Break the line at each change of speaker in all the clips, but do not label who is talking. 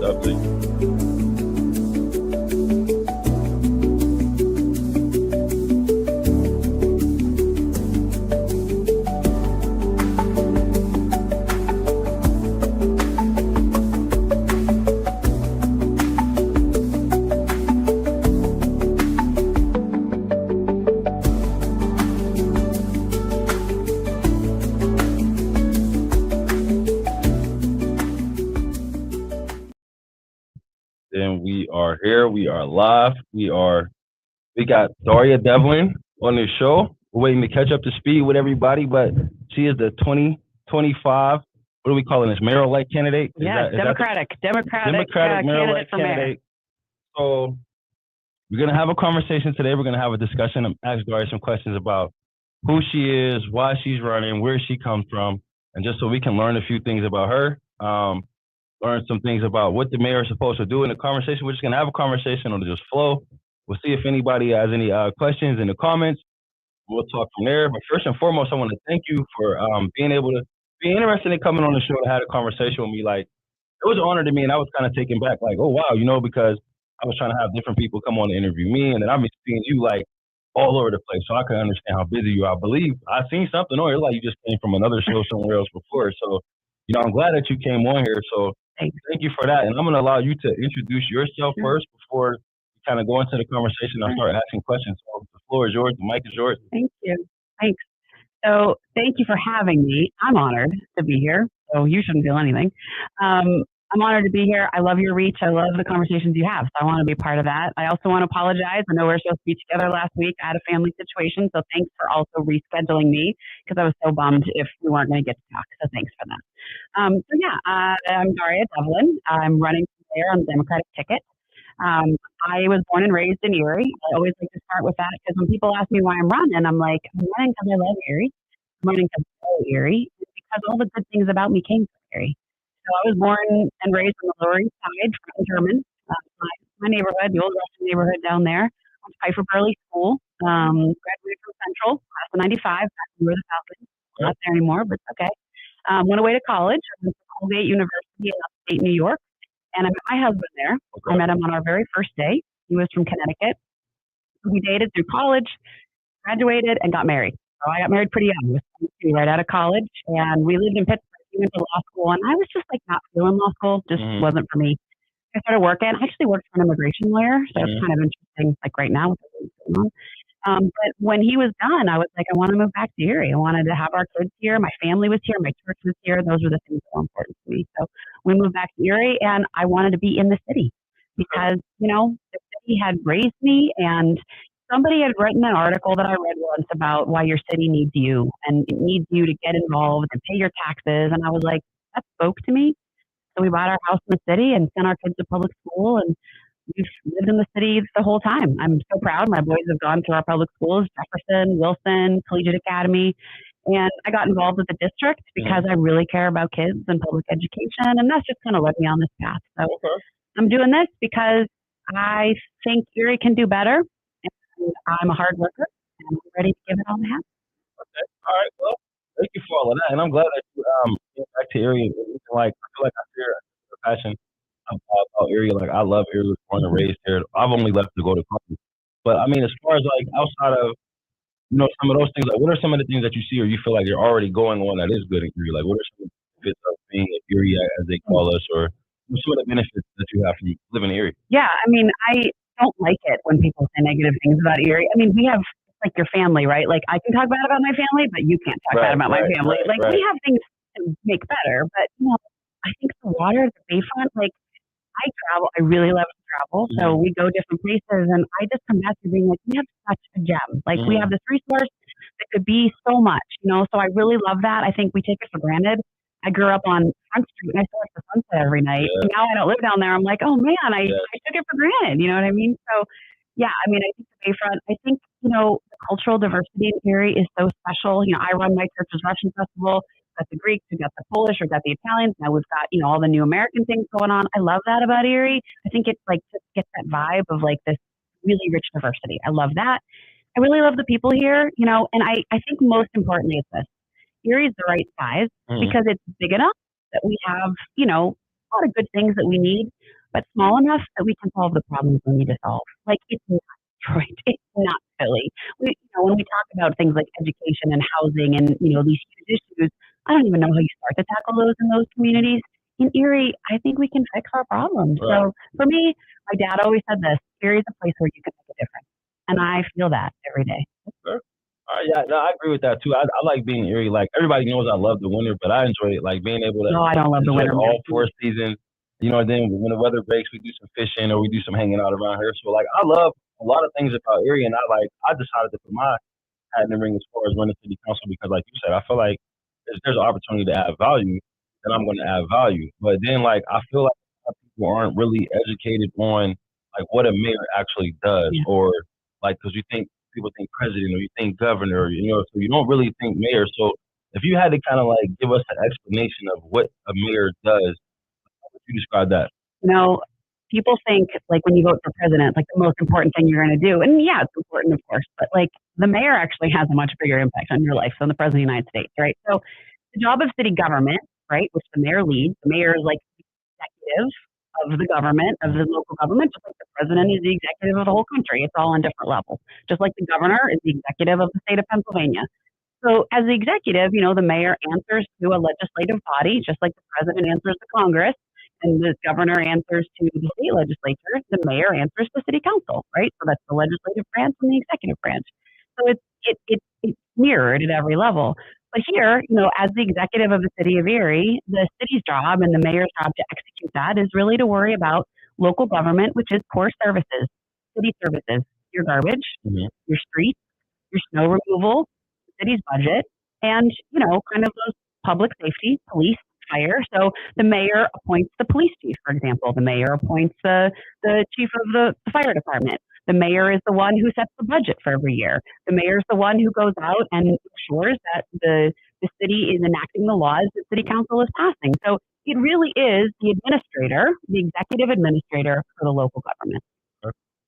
up to you. And we are here. We are live. We got Daria Devlin on the show. We're waiting to catch up to speed with everybody, but she is the 2025. What are we calling this? Mayoral-elect candidate?
Democratic
Mayoral-elect candidate. So we're gonna have a conversation today. We're gonna have a discussion. Ask Daria some questions about who she is, why she's running, where she comes from, and just so we can learn a few things about her. Learn some things about what the mayor is supposed to do in the conversation. We're just gonna have a conversation on just flow. We'll see if anybody has any questions in the comments. We'll talk from there. But first and foremost, I want to thank you for being interested in coming on the show to have a conversation with me. Like, it was an honor to me, and I was kind of taken back, like, oh wow, because I was trying to have different people come on to interview me, and then I've been seeing you like all over the place, so I can understand how busy you are. I believe I seen something on here like you just came from another show somewhere else before. So, I'm glad that you came on here. So thank you for that. And I'm going to allow you to introduce yourself first before we kind of go into the conversation and start asking questions. So the floor is yours. The mic is yours.
Thank you. Thanks. So thank you for having me. I'm honored to be here. So you shouldn't feel anything. I'm honored to be here. I love your reach. I love the conversations you have. So I want to be a part of that. I also want to apologize. I know we were supposed to be together last week. I had a family situation. So thanks for also rescheduling me because I was so bummed if we weren't going to get to talk. So thanks for that. I'm Daria Devlin. I'm running for mayor on the Democratic ticket. I was born and raised in Erie. I always like to start with that because when people ask me why I'm running, I'm like, I'm running because I love Erie. I'm running because I love Erie because all the good things about me came from Erie. So I was born and raised on the Lower East Side, from German. My neighborhood, the old Russian neighborhood down there. Went to Pfeiffer Burley School. Graduated from Central, class of '95. Back when we were the Falcons. Not there anymore, but it's okay. Went away to college. I went to Colgate University in upstate New York, and I met my husband there. Okay. I met him on our very first date. He was from Connecticut. We dated through college, graduated, and got married. So I got married pretty young. I was 22, right out of college, and we lived in Pittsburgh. We went to law school, and I was just like not feeling law school. Just wasn't for me. I started working. I actually worked for an immigration lawyer, so it's kind of interesting. Like right now, with everything going on. But when he was done, I was like, I want to move back to Erie. I wanted to have our kids here. My family was here. My church was here. Those were the things that were important to me. So we moved back to Erie, and I wanted to be in the city because the city had raised me, and somebody had written an article that I read once about why your city needs you and it needs you to get involved and pay your taxes. And I was like, that spoke to me. So we bought our house in the city and sent our kids to public school, and we've lived in the city the whole time. I'm so proud. My boys have gone to our public schools, Jefferson, Wilson, Collegiate Academy. And I got involved with the district because I really care about kids and public education. And that's just kind of led me on this path. So I'm doing this because I think Erie can do better. I'm a hard worker, and I'm ready to give it all I have.
Okay. All right. Well, thank you for all of that, and I'm glad that you came back to Erie. Like, I feel like I share a passion about Erie. Like, I love Erie. I was born and raised here. I've only left to go to college, but I mean, as far as like outside of some of those things, like what are some of the things that you see or you feel like you're already going on that is good in Erie? Like, what are some of the benefits of being in Erie, as they call us, or some of the benefits that you have from living in Erie?
Yeah, I mean, I don't like it when people say negative things about Erie. I mean, we have like your family, right? Like I can talk bad about my family, but you can't talk bad about my family. We have things to make better, but I think the water, the bayfront, like I travel. I really love to travel, so we go different places, and I just come back to being like, we have such a gem. Like we have this resource that could be so much, So I really love that. I think we take it for granted. I grew up on Front Street, and I still watch the sunset every night. Yeah. Now I don't live down there. I'm like, oh man, I took it for granted. You know what I mean? So, yeah, I mean, I think the Bayfront. I think the cultural diversity in Erie is so special. I run my church's Russian festival. We've got the Greeks, we've got the Polish, we've got the Italians. Now we've got all the new American things going on. I love that about Erie. I think it's like just gets that vibe of like this really rich diversity. I love that. I really love the people here. And I think most importantly is this. Erie is the right size because it's big enough that we have, a lot of good things that we need, but small enough that we can solve the problems we need to solve. Like, it's not Detroit, it's not Philly. When we talk about things like education and housing and, these huge issues, I don't even know how you start to tackle those in those communities. In Erie, I think we can fix our problems.
Right.
So for me, my dad always said this: Erie is a place where you can make a difference, and I feel that every day.
Okay. Yeah, no, I agree with that too. I like being in Erie. Like everybody knows I love the winter, but I enjoy it. Like being able to
No, I don't love the
enjoy
winter,
all
man.
four seasons. And then when the weather breaks, we do some fishing or we do some hanging out around here. So like I love a lot of things about Erie, and I decided to put my hat in the ring as far as running city council because, like you said, I feel like if there's an opportunity to add value, then I'm going to add value. But then like I feel like a lot of people aren't really educated on like what a mayor actually does,
Yeah.
or like because you think people think president or you think governor, so you don't really think mayor. So if you had to kind of like give us an explanation of what a mayor does, how would you describe that?
You know, People think like when you vote for president, like the most important thing you're going to do, and yeah, it's important, of course, but like the mayor actually has a much bigger impact on your life than the president of the United States, right? So the job of city government, right, which the mayor leads, the mayor is like executive of the government, of the local government, just like the president is the executive of the whole country. It's all on different levels. Just like the governor is the executive of the state of Pennsylvania. So as the executive, the mayor answers to a legislative body, just like the president answers to Congress and the governor answers to the state legislature, the mayor answers to city council, right? So that's the legislative branch and the executive branch. So it's mirrored at every level. But here, as the executive of the city of Erie, the city's job and the mayor's job to execute that is really to worry about local government, which is core services, city services, your garbage,
Mhm.
your streets, your snow removal, the city's budget, and, kind of those public safety, police, fire. So the mayor appoints the police chief, for example. The mayor appoints the chief of the fire department. The mayor is the one who sets the budget for every year. The mayor is the one who goes out and ensures that the city is enacting the laws that city council is passing. So it really is the administrator, the executive administrator for the local government.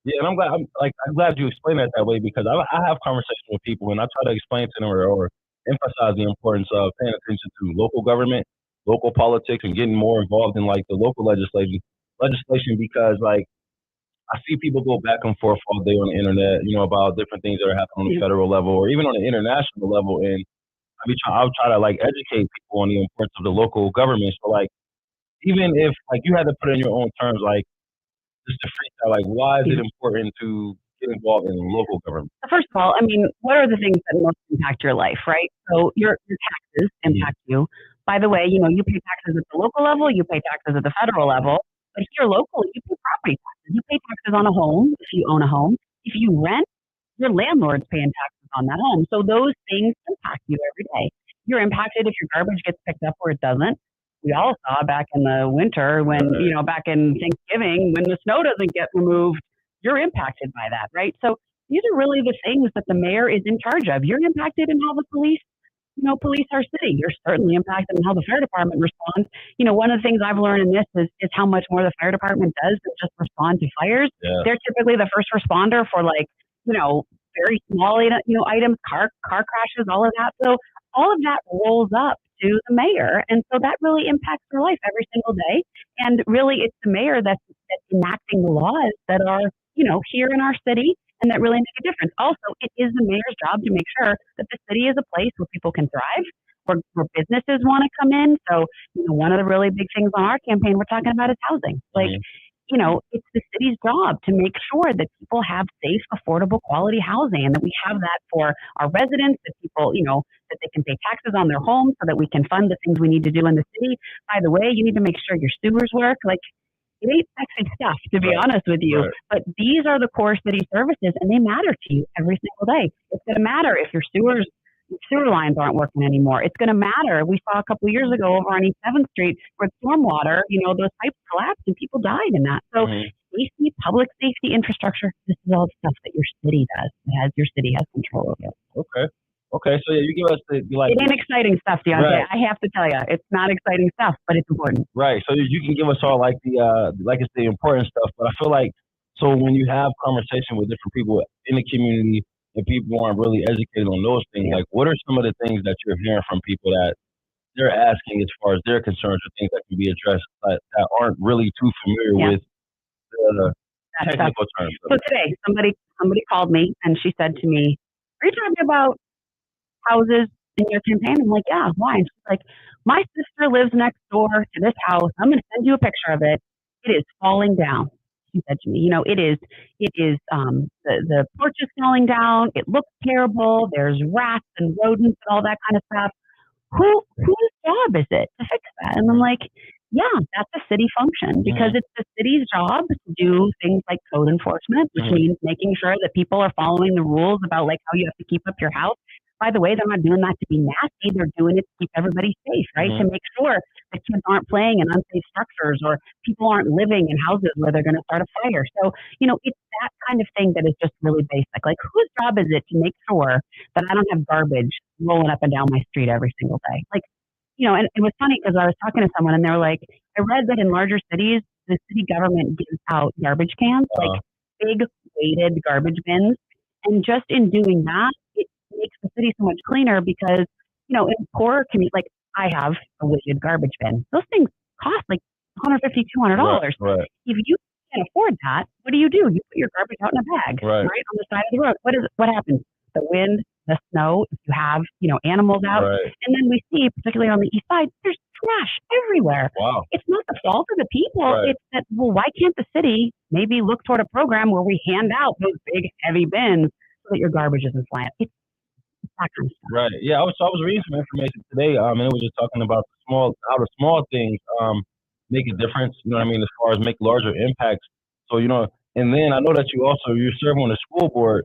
Yeah, and I'm glad you explained it that way because I have conversations with people and I try to explain to them or emphasize the importance of paying attention to local government, local politics, and getting more involved in like the local legislation because like I see people go back and forth all day on the internet, about different things that are happening on the
Yeah.
federal level or even on the international level, and I'll try to like educate people on the importance of the local government. So like even if like you had to put in your own terms, like just to freestyle, like why is it
Yeah.
important to get involved in local government?
First of all, I mean, what are the things that most impact your life, right? So your taxes impact you. By the way, you pay taxes at the local level, you pay taxes at the federal level, but here locally, you pay property taxes. You pay taxes on a home if you own a home. If you rent, your landlord's paying taxes on that home. So those things impact you every day. You're impacted if your garbage gets picked up or it doesn't. We all saw back in the winter when, back in Thanksgiving, when the snow doesn't get removed, you're impacted by that, right? So these are really the things that the mayor is in charge of. You're impacted in how the police our city. You're certainly impacted in how the fire department responds. One of the things I've learned in this is how much more the fire department does than just respond to fires.
Yeah.
They're typically the first responder for very small, items, car crashes, all of that. So all of that rolls up to the mayor. And so that really impacts their life every single day. And really it's the mayor that's enacting the laws that are, here in our city and that really make a difference. Also, it is the mayor's job to make sure that the city is a place where people can thrive, where businesses want to come in. So, one of the really big things on our campaign we're talking about is housing. Like, it's the city's job to make sure that people have safe, affordable, quality housing and that we have that for our residents, that people, that they can pay taxes on their homes so that we can fund the things we need to do in the city. By the way, you need to make sure your sewers work. Like, it ain't sexy stuff, to be honest with you.
Right.
But these are the core city services, and they matter to you every single day. It's going to matter if your sewer lines aren't working anymore. It's going to matter. We saw a couple of years ago over on East 7th Street where stormwater, those pipes collapsed and people died in that. So safety, public safety infrastructure, this is all stuff that your city does. Your city has control over.
Okay. So yeah, you give us
It ain't exciting stuff, Deontay.
Right.
I have to tell you, it's not exciting stuff, but it's important.
Right. So you can give us all like it's the important stuff, but I feel like so when you have conversation with different people in the community and people aren't really educated on those things, like what are some of the things that you're hearing from people that they're asking as far as their concerns or things that can be addressed that aren't really too familiar with the technical terms.
So today, somebody called me and she said to me, "Are you talking about houses in your campaign?" I'm like, "Yeah, why?" And she's like, "My sister lives next door to this house. I'm going to send you a picture of it. It is falling down." She said to me, "You know, the porch is falling down. It looks terrible. There's rats and rodents and all that kind of stuff. Whose job is it to fix that?" And I'm like, "Yeah, that's a city function because it's the city's job to do things like code enforcement, which means making sure that people are following the rules about like how you have to keep up your house. By the way, they're not doing that to be nasty. They're doing it to keep everybody safe, right? To make sure that kids aren't playing in unsafe structures or people aren't living in houses where they're going to start a fire. So, you know, it's that kind of thing that is just really basic. Like, whose job is it to make sure that I don't have garbage rolling up and down my street every single day?" Like, you know, and it was funny because I was talking to someone and they were like, "I read that in larger cities, the city government gives out garbage cans, like big weighted garbage bins. And just in doing that, it makes the city so much cleaner because, you know, in poorer communities, like I have a weighted garbage bin. Those things cost like $150, $200.
Right.
If you can't afford that, what do? You put your garbage out in a bag, right on the side of the road. What happens? The wind, the snow, if you have, you know, animals out. And then we see, particularly on the east side, there's trash everywhere.
Wow.
It's not the fault of the people. It's that, well, why can't the city maybe look toward a program where we hand out those big, heavy bins so that your garbage isn't flying? It's that kind of stuff.
Right. Yeah, I was reading some information today, and it was just talking about how the small things make a difference, you know what I mean, as far as make larger impacts. So, you know, and then I know that you're serving on the school board.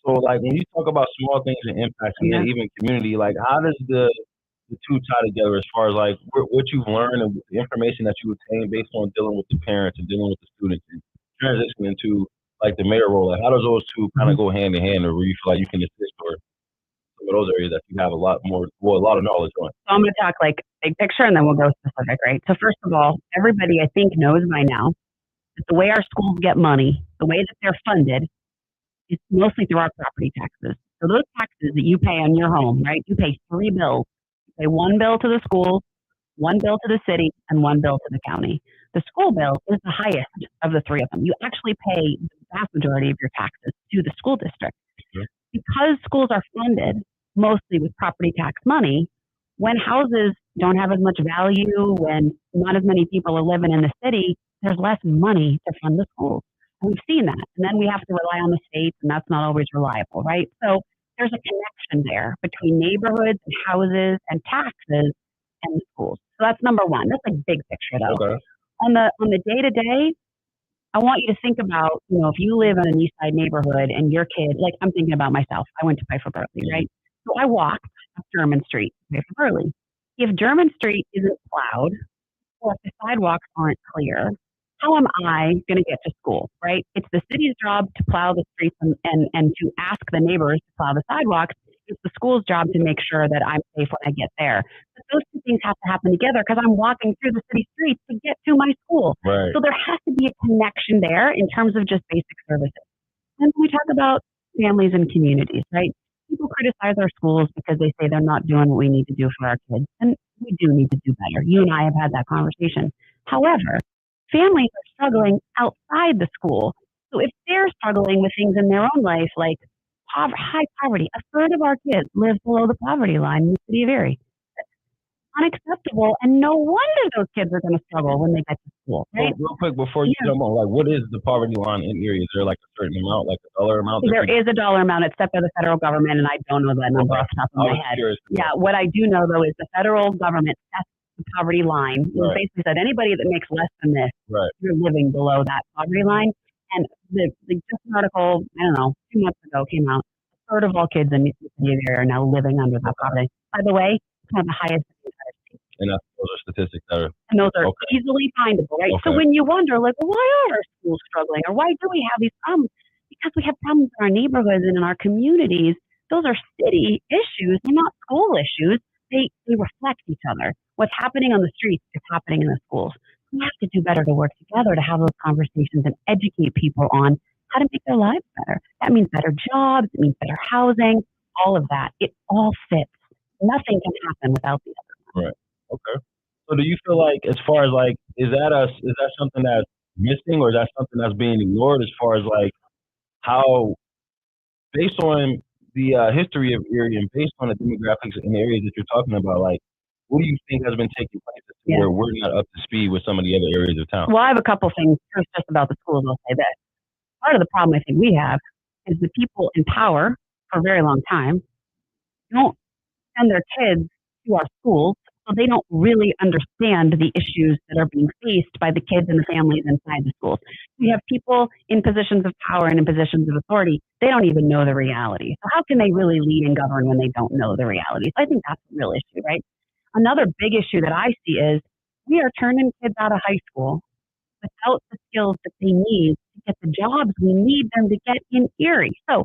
So, like, when you talk about small things and impacts, and then even community, like, how does the two tie together as far as like what you've learned and the information that you obtain based on dealing with the parents and dealing with the students and transitioning into like the mayor role? Like, how does those two kind of go hand in hand, or where you feel like you can assist or some of those areas that you have a lot of knowledge on?
So I'm going to talk like big picture and then we'll go specific, right? So first of all, everybody I think knows by now that the way our schools get money, the way that they're funded, is mostly through our property taxes. So those taxes that you pay on your home, right? You pay 3 bills. You pay one bill to the school, one bill to the city, and one bill to the county. The school bill is the highest of the 3 of them. You actually pay the vast majority of your taxes to the school district. Because schools are funded mostly with property tax money, when houses don't have as much value, when not as many people are living in the city, there's less money to fund the schools. And we've seen that. And then we have to rely on the states, and that's not always reliable, right? So there's a connection there between neighborhoods and houses and taxes and the schools. So that's number one. That's like big picture though.
Okay.
On the day-to-day, I want you to think about, you know, if you live in an East Side neighborhood and your kid, like I'm thinking about myself. I went to Pfeiffer Burley, right? So I walked up German Street, Pfeiffer Burley. If German Street isn't plowed, or if the sidewalks aren't clear, how am I going to get to school, right? It's the city's job to plow the streets and to ask the neighbors to plow the sidewalks. It's the school's job to make sure that I'm safe when I get there. But those two things have to happen together because I'm walking through the city streets to get to my school.
Right.
So there has to be a connection there in terms of just basic services. And we talk about families and communities, right? People criticize our schools because they say they're not doing what we need to do for our kids. And we do need to do better. You and I have had that conversation. However, families are struggling outside the school. So if they're struggling with things in their own life, like high poverty, a third of our kids live below the poverty line in the city of Erie. That's unacceptable, and no wonder those kids are going to struggle when they get to school. Right?
Real quick before you jump on, like, what is the poverty line in Erie? Is there like a certain amount, like a dollar amount?
There is a dollar amount. It's set by the federal government, and I don't know that number off the top of my head. Yeah, what I do know though is the federal government sets the poverty line. It basically said anybody that makes less than this, you're living below that poverty line. And the just an article, I don't know, 2 months ago came out. A third of all kids in the city of Erie are now living under that poverty. By the way, it's one of the highest in the United States.
And those are statistics that are.
And those are easily findable, right? So when you wonder, like, well, why are our schools struggling, or why do we have these problems? Because we have problems in our neighborhoods and in our communities. Those are city issues. They're not school issues. They reflect each other. What's happening on the streets is happening in the schools. We have to do better to work together to have those conversations and educate people on how to make their lives better. That means better jobs. It means better housing. All of that. It all fits. Nothing can happen without the other.
Right. Okay. So do you feel like, as far as like, is that something that's missing, or is that something that's being ignored, as far as like how, based on the history of Erie and based on the demographics in the areas that you're talking about, like, what do you think has been taking place to
Yeah.
where we're not up to speed with some of the other areas of town?
Well, I have a couple things first just about the schools. I'll say this. Part of the problem I think we have is the people in power for a very long time don't send their kids to our schools, so they don't really understand the issues that are being faced by the kids and the families inside the schools. We have people in positions of power and in positions of authority. They don't even know the reality. So how can they really lead and govern when they don't know the reality? So I think that's a real issue, right? Another big issue that I see is we are turning kids out of high school without the skills that they need to get the jobs we need them to get in Erie. So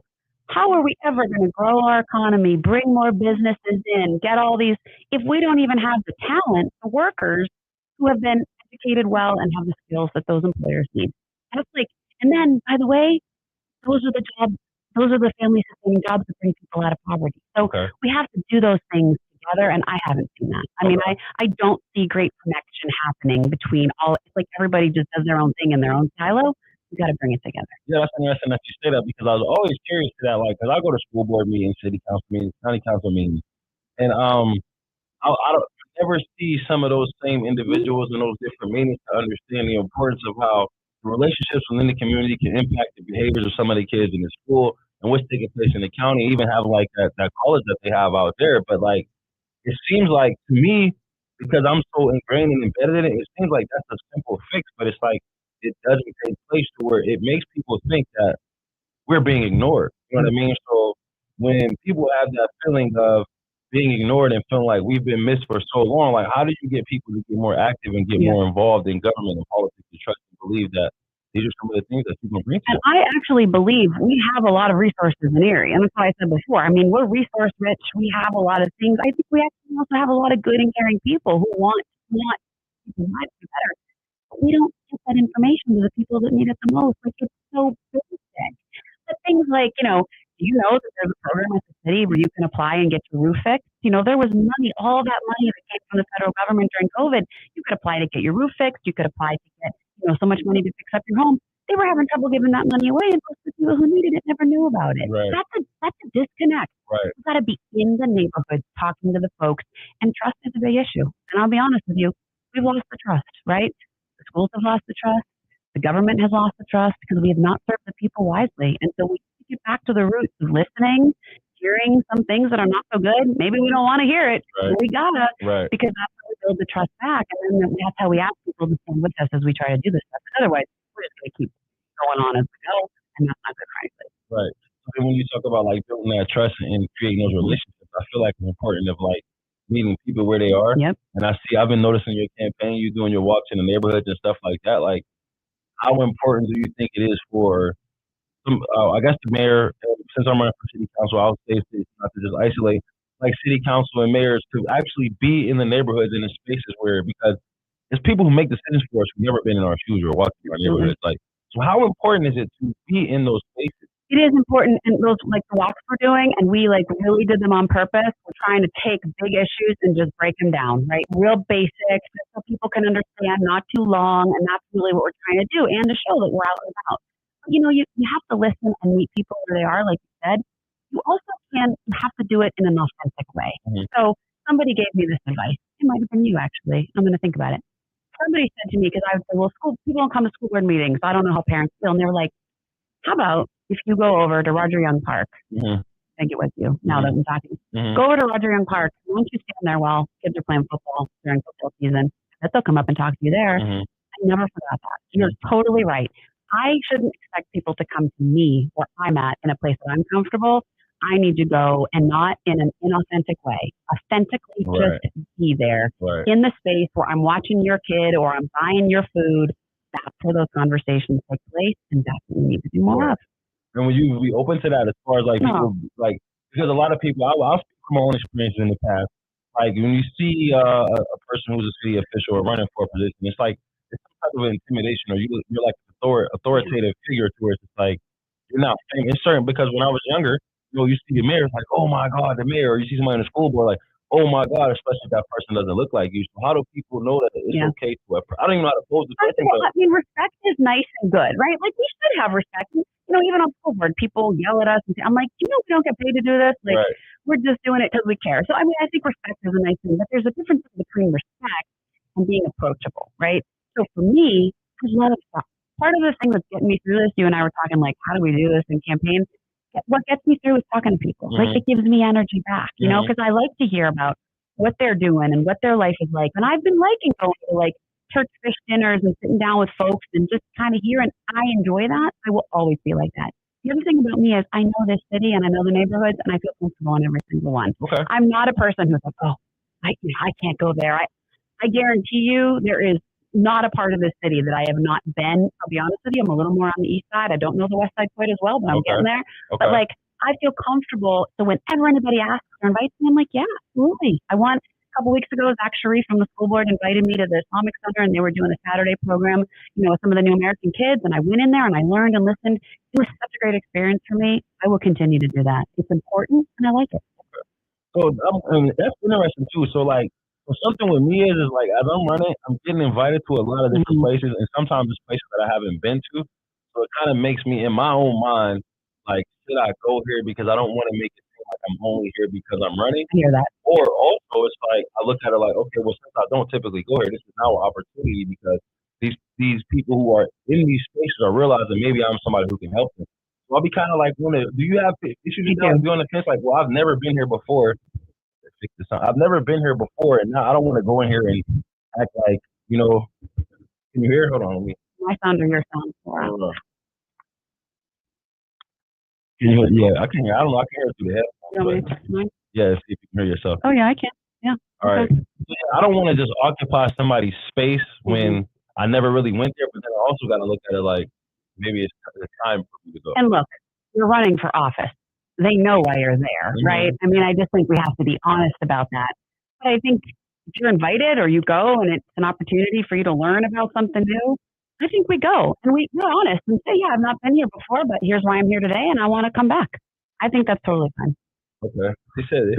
how are we ever going to grow our economy, bring more businesses in, get all these, if we don't even have the talent, the workers who have been educated well and have the skills that those employers need? That's like, and then, by the way, those are the jobs, those are the family sustaining jobs that bring people out of poverty. So
Okay.
we have to do those things together, and I haven't seen that. I mean, I don't see great connection happening between all. It's like everybody just does their own thing in their own silo. We got to bring it together.
Yeah, that's interesting that you say that, because I was always curious to that, like, because I go to school board meetings, city council meetings, county council meetings, and I don't ever see some of those same individuals in those different meetings to understand the importance of how the relationships within the community can impact the behaviors of some of the kids in the school and what's taking place in the county, even have like that college that they have out there. But like, it seems like to me, because I'm so ingrained and embedded in it, it seems like that's a simple fix, but it's like it doesn't take place to where it makes people think that we're being ignored. You know what I mean? So when people have that feeling of being ignored and feeling like we've been missed for so long, like, how do you get people to get more active and get
Yeah.
more involved in government and politics to trust and believe that these are some of the things that people bring to
And
us?
I actually believe we have a lot of resources in Erie. And that's why I said before. I mean, we're resource rich. We have a lot of things. I think we actually also have a lot of good and caring people who want people's lives to be better. But we don't get that information to the people that need it the most. Like, it's so basic. But things like, do you know that there's a program at the city where you can apply and get your roof fixed? There was money, all that money that came from the federal government during COVID. You could apply to get your roof fixed. You could apply to get, so much money to fix up your home. They were having trouble giving that money away, and most of the people who needed it never knew about it.
Right.
That's a disconnect.
Right.
You've got to be in the neighborhood talking to the folks, and trust is a big issue. And I'll be honest with you, we've lost the trust, right? The schools have lost the trust. The government has lost the trust because we have not served the people wisely. And so we need to get back to the roots of listening, hearing some things that are not so good. Maybe we don't want to hear it,
Right.
but we gotta,
Right.
because that's how we build the trust back. And then that's how we ask people to stand with us as we try to do this stuff. Because otherwise, we're just going to keep going on as we go, and that's not good, frankly.
Right. So then when you talk about like building that trust and creating those relationships, I feel like it's important of like meeting people where they are.
Yep.
And I've been noticing your campaign, you doing your walks in the neighborhoods and stuff like that. Like, how important do you think it is for I guess the mayor, since I'm running for city council, I'll say city, not to just isolate, like city council and mayors to actually be in the neighborhoods and in spaces where, because it's people who make decisions for us who've never been in our shoes or walked in our neighborhoods. Like, so how important is it to be in those spaces?
It is important, and those like the walks we're doing, and we like really did them on purpose. We're trying to take big issues and just break them down, right? Real basic, so people can understand, not too long, and that's really what we're trying to do, and to show that we're out and about. But, you have to listen and meet people where they are, like you said. You also you have to do it in an authentic way.
Mhm.
So somebody gave me this advice. It might have been you, actually. I'm going to think about it. Somebody said to me, because I would say, well, people don't come to school board meetings. I don't know how parents feel. And they were like, how about if you go over to Roger Young Park?
Mhm.
I think it was you, now that I'm talking.
Mhm.
Go over to Roger Young Park. Why don't you stand there while kids are playing football during football season? I bet they'll come up and talk to you there.
Mhm.
I never forgot that. You're totally right. I shouldn't expect people to come to me where I'm at in a place that I'm comfortable. I need to go, and not in an inauthentic way. Authentically,
Right.
just be there
Right.
in the space where I'm watching your kid or I'm buying your food. That's where those conversations take place, and that's what we need to do more of.
And when you be open to that, as far as like
No.
people, like, because a lot of people, I'll speak from my own experiences in the past. Like, when you see a person who's a city official or running for a position, it's like it's some type of intimidation, or you're like an authoritative figure to where it's just like you're not famous. It's certain, because when I was younger, you see the mayor, it's like, oh my God, the mayor. Or you see somebody in the school board, like, oh my God, especially if that person doesn't look like you. So how do people know that it's okay to? I don't even know how to pose the question.
Well, I mean, respect is nice and good, right? Like we should have respect. Even on school board, people yell at us and say, I'm like, we don't get paid to do this. Like we're just doing it because we care. So I mean, I think respect is a nice thing, but there's a difference between respect and being approachable, right? So for me, there's a lot of stuff. Part of the thing that's getting me through this, you and I were talking like, how do we do this in campaigns? What gets me through is talking to people. Like it gives me energy back, because I like to hear about what they're doing and what their life is like. And I've been liking going to like church fish dinners and sitting down with folks and just kind of hearing. I enjoy that. I will always be like that. The other thing about me is I know this city and I know the neighborhoods and I feel comfortable in every single one.
Okay.
I'm not a person who's like, oh, I can't go there. I guarantee you there is not a part of this city that I have not been. I'll be honest with you, I'm a little more on the east side. I don't know the west side quite as well, but I'm getting there. But like, I feel comfortable. So whenever anybody asks or invites me, I'm like, yeah, absolutely. A couple weeks ago, Zach Sharif from the school board invited me to the Islamic Center, and they were doing a Saturday program, with some of the new American kids. And I went in there and I learned and listened. It was such a great experience for me. I will continue to do that. It's important, and I like it.
So that's interesting too. So like, something with me is like as I'm running, I'm getting invited to a lot of different places, and sometimes it's places that I haven't been to. So it kind of makes me in my own mind like, should I go here because I don't want to make it seem like I'm only here because I'm running?
I hear that.
Or also it's like I look at it like, okay, well since I don't typically go here, this is now an opportunity because these people who are in these spaces are realizing maybe I'm somebody who can help them. So I'll be kind of like, do you have issues you guys be on the fence like, well, I've never been here before. I've never been here before, and now I don't want to go in here and act like, can you hear? Hold on,
my sound or your sound?
Can you hear? Yeah, I can hear. I don't know. I can hear through the headphones. Yeah, see if you can hear yourself.
Oh yeah, I can. Yeah.
All right. I don't want to just occupy somebody's space when I never really went there, but then I also got to look at it like maybe it's the time for me to go.
And look, you're running for office. They know why you're there, right? I mean, I just think we have to be honest about that. But I think if you're invited or you go and it's an opportunity for you to learn about something new, I think we go and we're honest and say, yeah, I've not been here before, but here's why I'm here today and I want to come back. I think that's totally fine.
Okay.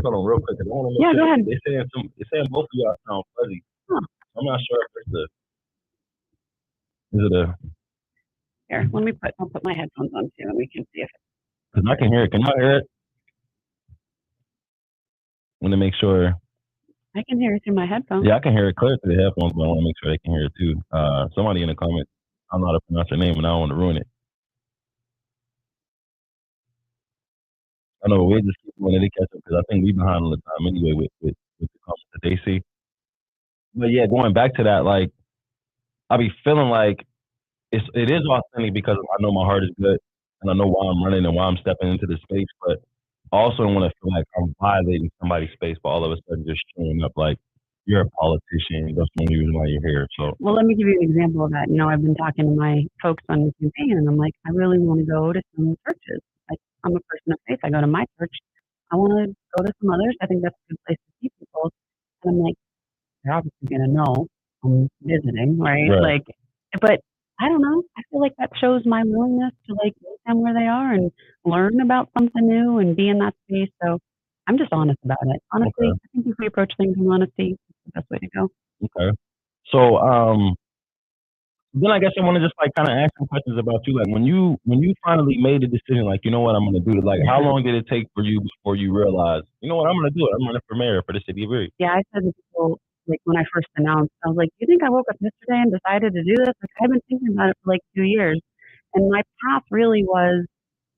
Hold on real quick.
Go ahead.
They're saying both of y'all sound fuzzy. Huh. I'm not sure if
Here, I'll put my headphones on too and we can see if
because I can hear it. Can I hear it? I want to make sure.
I can hear it through my headphones.
Yeah, I can hear it clear through the headphones, but I want to make sure they can hear it too. Somebody in the comments, I don't know how to pronounce her name, and I don't want to ruin it. I know we just keep wanting to catch up because I think we behind all the time anyway with the comments that they see. But yeah, going back to that, like I be feeling like it is authentic because I know my heart is good and I know why I'm running and why I'm stepping into the space, but I also don't want to feel like I'm violating somebody's space by all of a sudden just showing up like you're a politician. That's the only reason why you're here. So,
well, let me give you an example of that. I've been talking to my folks on the campaign, and I'm like, I really want to go to some churches. Like, I'm a person of faith. I go to my church. I want to go to some others. I think that's a good place to see people. And I'm like, they're obviously going to know I'm visiting, right? Like, but I don't know. I feel like that shows my willingness to like meet them where they are and learn about something new and be in that space. So I'm just honest about it. Honestly, I think if we approach things in honesty, it's the best way to go.
Okay. So then I guess I want to just like kind of ask some questions about you. Like when you finally made the decision, like, you know what I'm going to do, like how long did it take for you before you realized, you know what, I'm going to do it. I'm running for mayor for the city of Erie.
Yeah, I said to people, like when I first announced, I was like, you think I woke up yesterday and decided to do this? Like I've been thinking about it for like 2 years. And my path really was,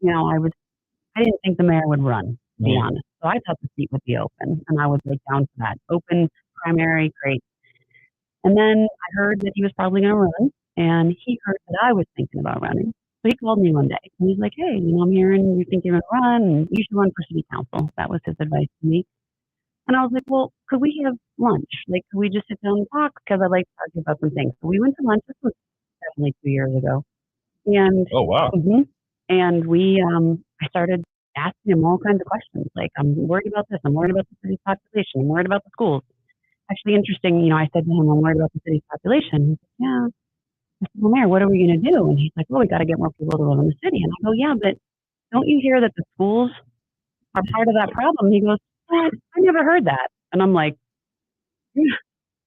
I didn't think the mayor would run, to be honest. So I thought the seat would be open and I was like down for that. Open primary, great. And then I heard that he was probably going to run and he heard that I was thinking about running. So he called me one day and he's like, hey, I'm hearing you think you're going to run and you should run for city council. That was his advice to me. And I was like, well, could we have lunch? Like, could we just sit down and talk? Because I like to argue about some things. So we went to lunch. This was definitely 2 years ago. And
oh, wow.
And we, I started asking him all kinds of questions. Like, I'm worried about this. I'm worried about the city's population. I'm worried about the schools. Actually, interesting. I said to him, I'm worried about the city's population. He's like, yeah. I said, well, Mayor, what are we going to do? And he's like, well, we got to get more people to live in the city. And I go, yeah, but don't you hear that the schools are part of that problem? He goes, I never heard that. And I'm like, "Yeah,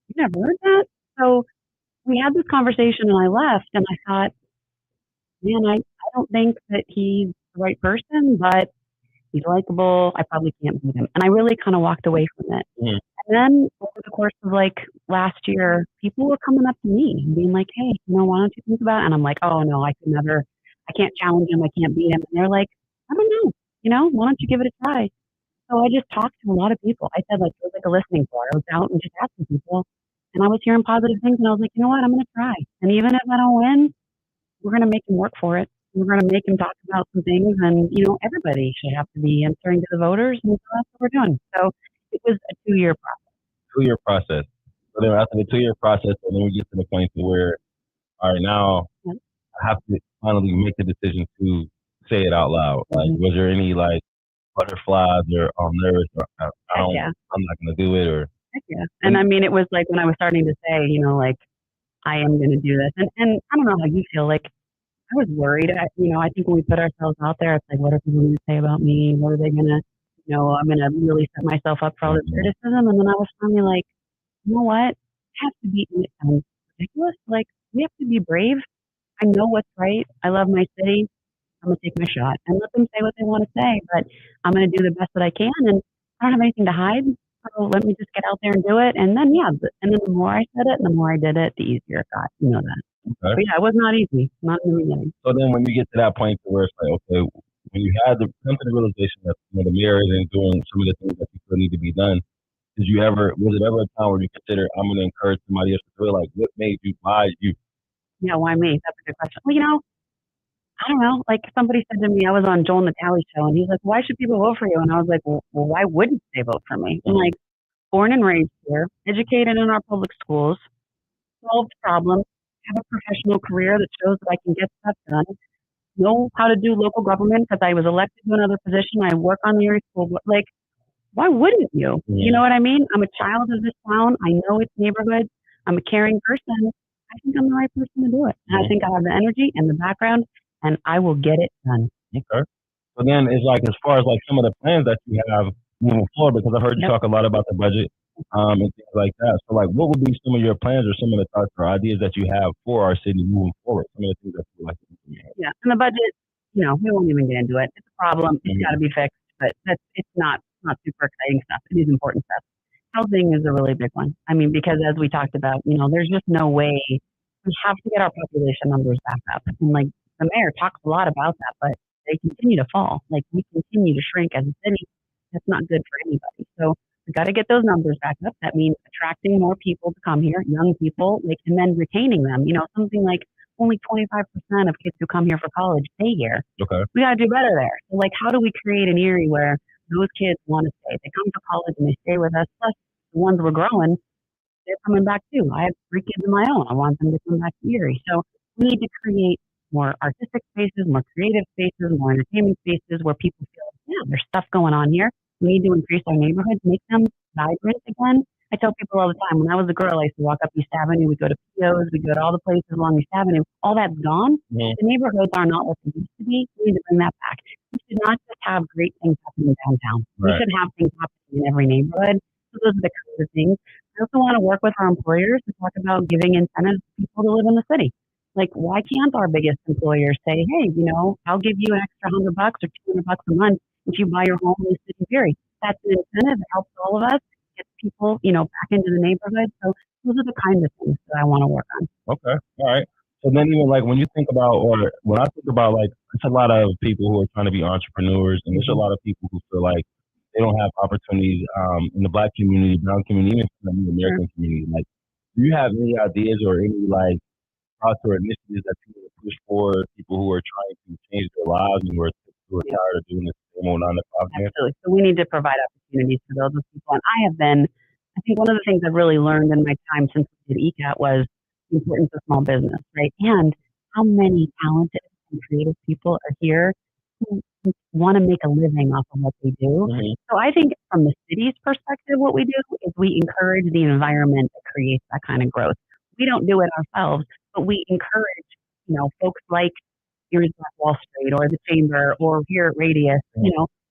you never heard that?" So we had this conversation and I left and I thought, man, I don't think that he's the right person, but he's likable. I probably can't beat him. And I really kind of walked away from it.
Mhm.
And then over the course of like last year, people were coming up to me and being like, hey, why don't you think about it? And I'm like, oh no, I can't challenge him. I can't beat him. And they're like, I don't know, why don't you give it a try? So I just talked to a lot of people. I said like, it was like a listening tour. I was out and just asking people and I was hearing positive things and I was like, you know what? I'm going to try. And even if I don't win, we're going to make him work for it. We're going to make him talk about some things, and everybody should have to be answering to the voters, and so that's what we're doing. So it was a 2 year process.
2 year process. So then after the 2 year process, and then we get to the point where, all right, now
Yeah.
I have to finally make the decision to say it out loud. Like, was there any like butterflies or nerves or I don't,
Yeah.
I'm not gonna do it or?
Heck yeah. And I mean, it was like when I was starting to say, like I am going to do this, and I don't know how you feel. Like I was worried. I think when we put ourselves out there, it's like, what are people going to say about me? What are they going to, I'm going to really set myself up for all this criticism. And then I was finally like, you know what? It has to be, and it sounds ridiculous. Like, we have to be brave. I know what's right. I love my city. I'm gonna take my shot and let them say what they want to say, but I'm gonna do the best that I can, and I don't have anything to hide. So let me just get out there and do it. And then and then the more I said it, and the more I did it, the easier it got. You know that.
Okay.
But yeah, it was not easy, not in the beginning.
So then when you get to that point where it's like, okay, when you had to come to the realization that the mayor isn't doing some of the things that you still need to be done, was it ever a time where you consider I'm going to encourage somebody else to do it? Like, what made you buy you?
Yeah, why me? That's a good question. Well, I don't know. Like somebody said to me, I was on Joel Natale's show, and he's like, "Why should people vote for you?" And I was like, "Well, why wouldn't they vote for me?" I'm like, born and raised here, educated in our public schools, solved problems, have a professional career that shows that I can get stuff done, know how to do local government because I was elected to another position. I work on the Erie School Board. Like, why wouldn't you? You know what I mean? I'm a child of this town. I know its neighborhoods. I'm a caring person. I think I'm the right person to do it. And I think I have the energy and the background, and I will get it done.
Okay. So then it's like, as far as like some of the plans that you have moving forward, because I've heard you talk a lot about the budget, and things like that. So like, what would be some of your plans or some of the thoughts or ideas that you have for our city moving forward? Some of the things that you like to do.
Yeah. And the budget, we won't even get into it. It's a problem. It's got to be fixed, but it's not super exciting stuff. It is important stuff. Housing is a really big one. I mean, because as we talked about, there's just no way we have to get our population numbers back up. And like the mayor talks a lot about that, but they continue to fall. Like we continue to shrink as a city. That's not good for anybody. So we got to get those numbers back up. That means attracting more people to come here, young people, and then retaining them. Something like only 25% of kids who come here for college stay here.
Okay.
We got to do better there. So like, how do we create an Erie where those kids want to stay? They come to college and they stay with us. Plus, the ones we're growing, they're coming back too. I have 3 kids of my own. I want them to come back to Erie. So we need to create more artistic spaces, more creative spaces, more entertainment spaces where people feel, yeah, there's stuff going on here. We need to increase our neighborhoods, make them vibrant again. I tell people all the time, when I was a girl, I used to walk up East Avenue, we'd go to Pio's, we'd go to all the places along East Avenue. All that's gone. The neighborhoods are not what they used to be. We need to bring that back. We should not just have great things happening downtown. We should have things happening in every neighborhood. So those are the kinds of things. I also want to work with our employers to talk about giving incentives to people to live in the city. Like, why can't our biggest employers say, hey, I'll give you an extra $100 or $200 a month if you buy your home in the city of Erie? That's an incentive that helps all of us, get people, back into the neighborhood. So those are the kinds of things that I want to work on.
Okay. All right. So then even like when you think about, or when I think about like, it's a lot of people who are trying to be entrepreneurs, and there's a lot of people who feel like they don't have opportunities in the Black community, brown community, even in the American community. Like, do you have any ideas or any like thoughts or initiatives that you would push for people who are trying to change their lives and who are tired of doing this same old 9 to 5?
Absolutely. So we need to provide opportunities for those people. And I think one of the things I've really learned in my time since we did ECAT was the importance of small business, right? And how many talented and creative people are here who want to make a living off of what they do. So I think from the city's perspective, what we do is we encourage the environment that creates that kind of growth. We don't do it ourselves, but we encourage, folks like Erie Black Wall Street or the Chamber or here at Radius,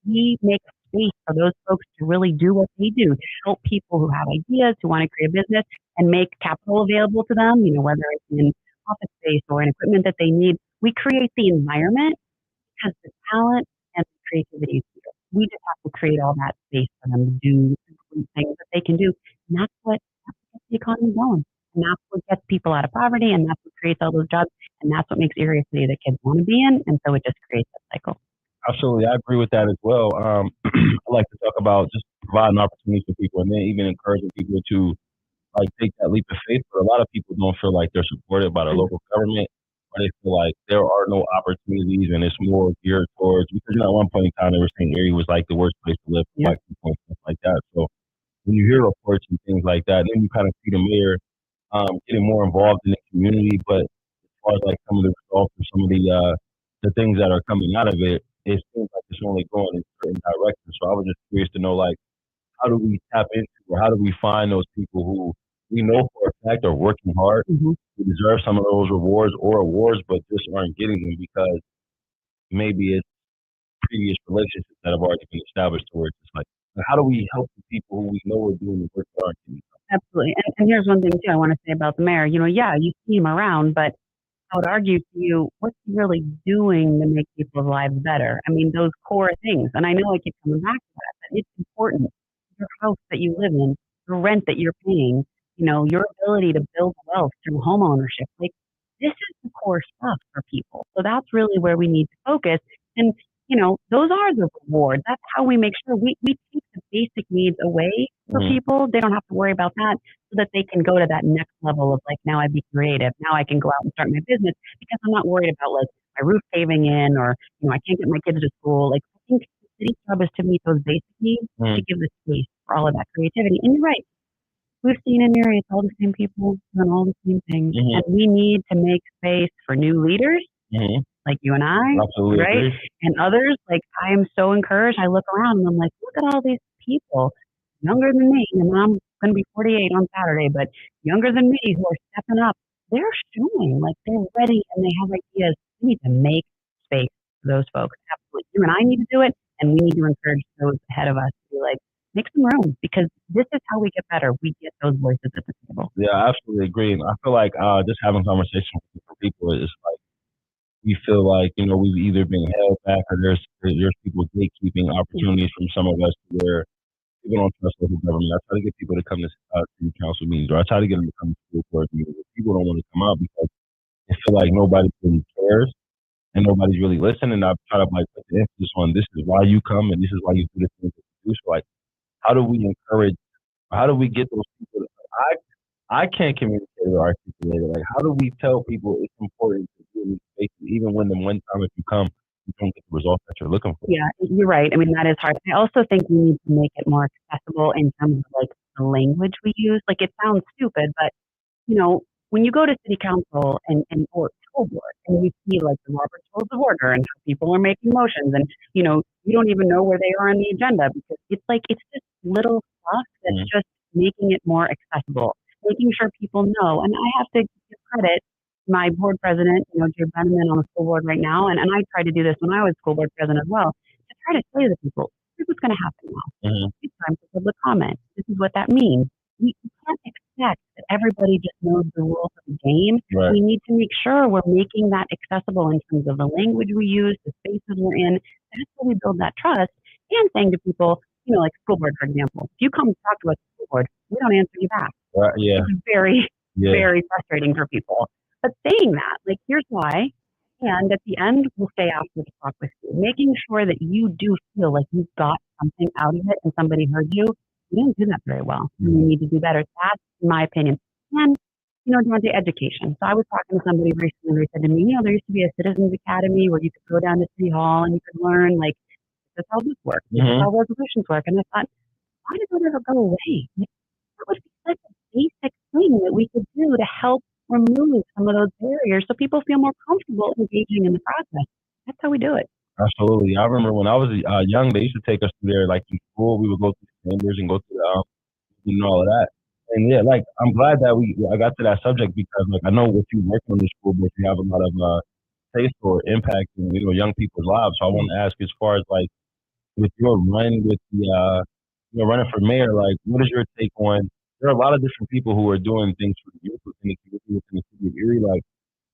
we make space for those folks to really do what they do, to help people who have ideas, who want to create a business and make capital available to them, whether it's in office space or in equipment that they need. We create the environment because the talent and the creativity is here. We just have to create all that space for them to do the things that they can do. And that's what gets the economy going. And that's what gets people out of poverty, and that's what creates all those jobs, and that's what makes Erie a city that kids want to be in, and so it just creates that cycle.
Absolutely, I agree with that as well. I like to talk about just providing opportunities for people, and then even encouraging people to like take that leap of faith. But a lot of people don't feel like they're supported by the local government, or they feel like there are no opportunities, and it's more geared towards because at one point in time they were saying Erie was like the worst place to live for
Yeah.
white people and stuff like that. So when you hear reports and things like that, then you kind of see the mayor getting more involved in the community. But as far as like some of the results or some of the things that are coming out of it, it seems like it's only going in certain directions. So I was just curious to know like how do we tap into or how do we find those people who we know for a fact are working hard,
Hmm.
who deserve some of those rewards or awards, but just aren't getting them because maybe it's previous relationships that have already been established to where it's just like how do we help the people who we know are doing the work that aren't getting
Absolutely. And here's one thing too I want to say about the mayor. Yeah, you see him around, but I would argue to you, what's he really doing to make people's lives better? I mean, those core things. And I know I keep coming back to that, but it's important. Your house that you live in, the rent that you're paying, your ability to build wealth through home ownership. Like, this is the core stuff for people. So that's really where we need to focus. And, those are the rewards. That's how we make sure we take the basic needs away for
Mhm.
people. They don't have to worry about that so that they can go to that next level of like, now I be creative. Now I can go out and start my business because I'm not worried about like my roof caving in or, I can't get my kids to school. Like, I think the city's job is to meet those basic needs to
Mhm.
give the space for all of that creativity. And you're right. We've seen in Erie, it's all the same people doing all the same things.
Mhm.
And we need to make space for new leaders
Mhm.
like you and I,
Absolutely
right?
agree.
And others, like I am so encouraged. I look around and I'm like, look at all these people younger than me, and I'm going to be 48 on Saturday, but younger than me who are stepping up. They're showing like they're ready and they have ideas. We need to make space for those folks. Absolutely. You and I need to do it, and we need to encourage those ahead of us to be like, make some room because this is how we get better. We get those voices at the table.
Yeah, I absolutely agree. And I feel like just having conversations with different people is like we feel like we've either been held back or there's people gatekeeping opportunities from some of us to where people don't trust local government. I try to get people to come to city council meetings, or I try to get them to come to school board meetings. But people don't want to come out because they feel like nobody really cares and nobody's really listening. And I try to like put the emphasis on this is why you come and this is why you do the things that you do. So like, how do we encourage? How do we get those people? I can't communicate or articulate it. Like, how do we tell people it's important to do these spaces, even when the one time if you come, you don't get the results that you're looking for?
Yeah, you're right. I mean, that is hard. I also think we need to make it more accessible in terms of like the language we use. Like, it sounds stupid, but when you go to city council and or school board and you see like the Robert's Rules of Order and how people are making motions and you don't even know where they are on the agenda because it's just little stuff that's
Mhm.
just making it more accessible, making sure people know. And I have to give credit to my board president, Jay Brenneman on the school board right now, and I tried to do this when I was school board president as well, to try to say to people, here's what's going to happen now.
Mhm.
It's time for public comment. This is what that means. We can't expect that everybody just knows the rules of the game.
Right.
We need to make sure we're making that accessible in terms of the language we use, the spaces we're in. That's how we build that trust. And saying to people, like school board, for example, if you come talk to us at school board, we don't answer you back.
Right. Yeah.
It's very,
Yeah.
very frustrating for people. But saying that, like, here's why. And at the end, we'll stay after to talk with you, making sure that you do feel like you got something out of it and somebody heard you. We didn't do that very well. And we need to do better. That's my opinion. And, down to education. So I was talking to somebody recently who said to me, there used to be a citizens academy where you could go down to City Hall and you could learn, like, this is how this works. This is
Mhm.
how resolutions work. And I thought, why did that ever go away? Like, that would be such a basic thing that we could do to help remove some of those barriers so people feel more comfortable engaging in the process. That's how we do it.
Absolutely. I remember when I was young, they used to take us to there, like in school. We would go to the chambers and go to the and all of that. And yeah, like I'm glad that I got to that subject because like I know with you working on the school board, you have a lot of taste or impact in young people's lives. So I want to ask as far as like with your run with the running for mayor, like what is your take on? There are a lot of different people who are doing things for the youth within the community within the city of Erie, like,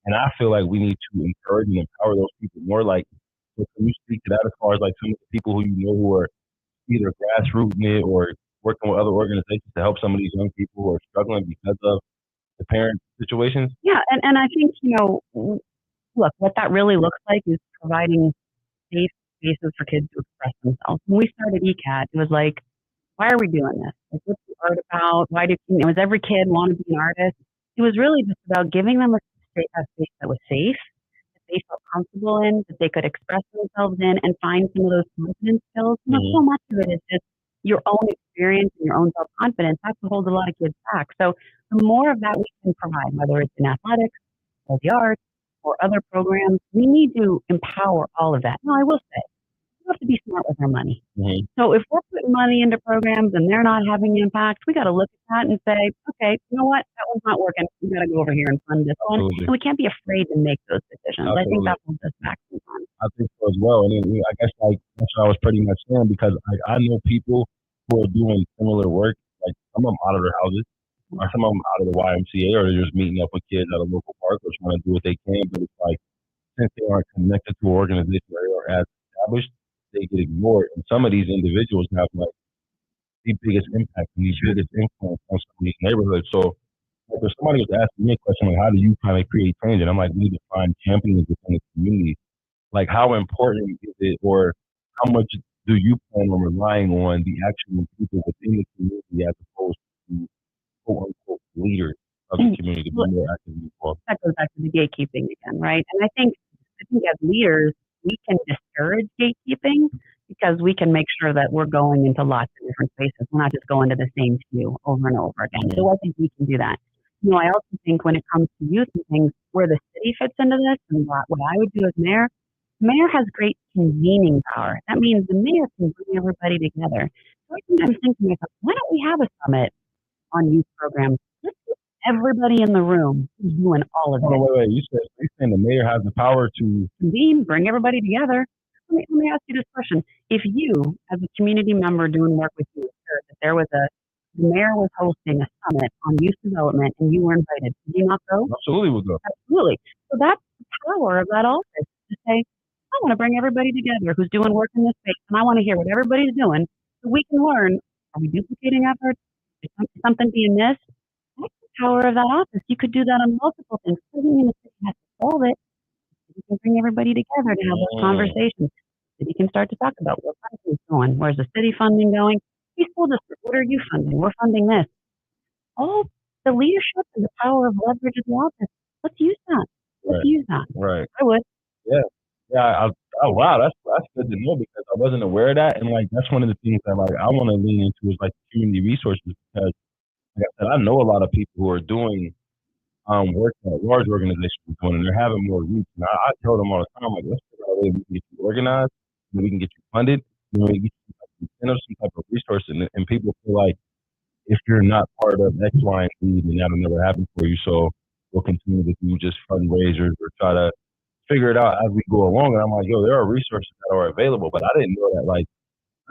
and I feel like we need to encourage and empower those people more. Like, so can you speak to that as far as like some of the people who you know who are either grassrooting it or working with other organizations to help some of these young people who are struggling because of the parent situations?
Yeah, and I think, look, what that really looks like is providing safe spaces for kids to express themselves. When we started ECAT, it was like, why are we doing this? Like, what's the art about? Why do was every kid want to be an artist? It was really just about giving them a space that was safe, that they felt comfortable in, that they could express themselves in, and find some of those confidence skills. So
Hmm.
much of it is just your own experience and your own self confidence. That's what holds a lot of kids back. So the more of that we can provide, whether it's in athletics or the arts or other programs, we need to empower all of that. Now, I will say, we have to be smart with our money.
Hmm.
So if we're putting money into programs and they're not having impact, we got to look at that and say, okay, you know what? That one's not working. We got to go over here and fund this one.
Absolutely.
And we can't be afraid to make those decisions. I think
Absolutely.
that holds us back sometimes.
I think so as well. And then, I guess like that's what I was pretty much saying because I know people who are doing similar work. Like some of them out of their houses, or some of them out of the YMCA, or they're just meeting up with kids at a local park or trying to do what they can. But it's like since they aren't connected to an organization or as established, they get ignored. And some of these individuals have like the biggest impact and the biggest influence on some of these neighborhoods. So like if somebody was asking me a question like, how do you kind of create change? And I'm like, we need to find champions within the community. Like, how important is it, or how much do you plan on relying on the actual people within the community as opposed to quote unquote leaders of the community to be
Well,
more actively involved?
that goes back to the gatekeeping again, right? And I think as leaders, we can discourage gatekeeping because we can make sure that we're going into lots of different spaces. We're not just going to the same few over and over again.
Mhm.
So I think we can do that. I also think when it comes to youth and things, where the city fits into this and what I would do as mayor, the mayor has great convening power. That means the mayor can bring everybody together. So I think I'm thinking to myself, why don't we have a summit on youth programs? Let's get everybody in the room who's doing all of
Hold on,
it.
wait. You saying the mayor has the power to?
Convene, bring everybody together. Let me ask you this question. If you, as a community member doing work with you, heard that the mayor was hosting a summit on youth development and you were invited, did you not go?
Absolutely, will go.
Absolutely. So that's the power of that office to say, I want to bring everybody together who's doing work in this space and I want to hear what everybody's doing so we can learn, are we duplicating efforts? Is something being missed? That's the power of that office. You could do that on multiple things. Doesn't mean the city has to solve it. We can bring everybody together to have those
Mm,
conversations. City can start to talk about where funding is going. Where's the city funding going? Hey, school district, what are you funding? We're funding this. All the leadership and the power of leverage at the office. Let's use that. Let's
right,
use that.
right.
I would.
Yeah, yeah. Oh wow, that's good to know because I wasn't aware of that, and like that's one of the things that like I want to lean into is like community resources because like I said, I know a lot of people who are doing work that large organizations are doing, and they're having more reach. And I tell them all the time, like, let's figure out a way we can get you organized, and we can get you funded, we get you like incentives, some type of resource, and people feel like if you're not part of X, Y, and Z, then that'll never happen for you. So we'll continue to do just fundraisers or try to figure it out as we go along. And I'm like, yo, there are resources that are available, but I didn't know that. Like,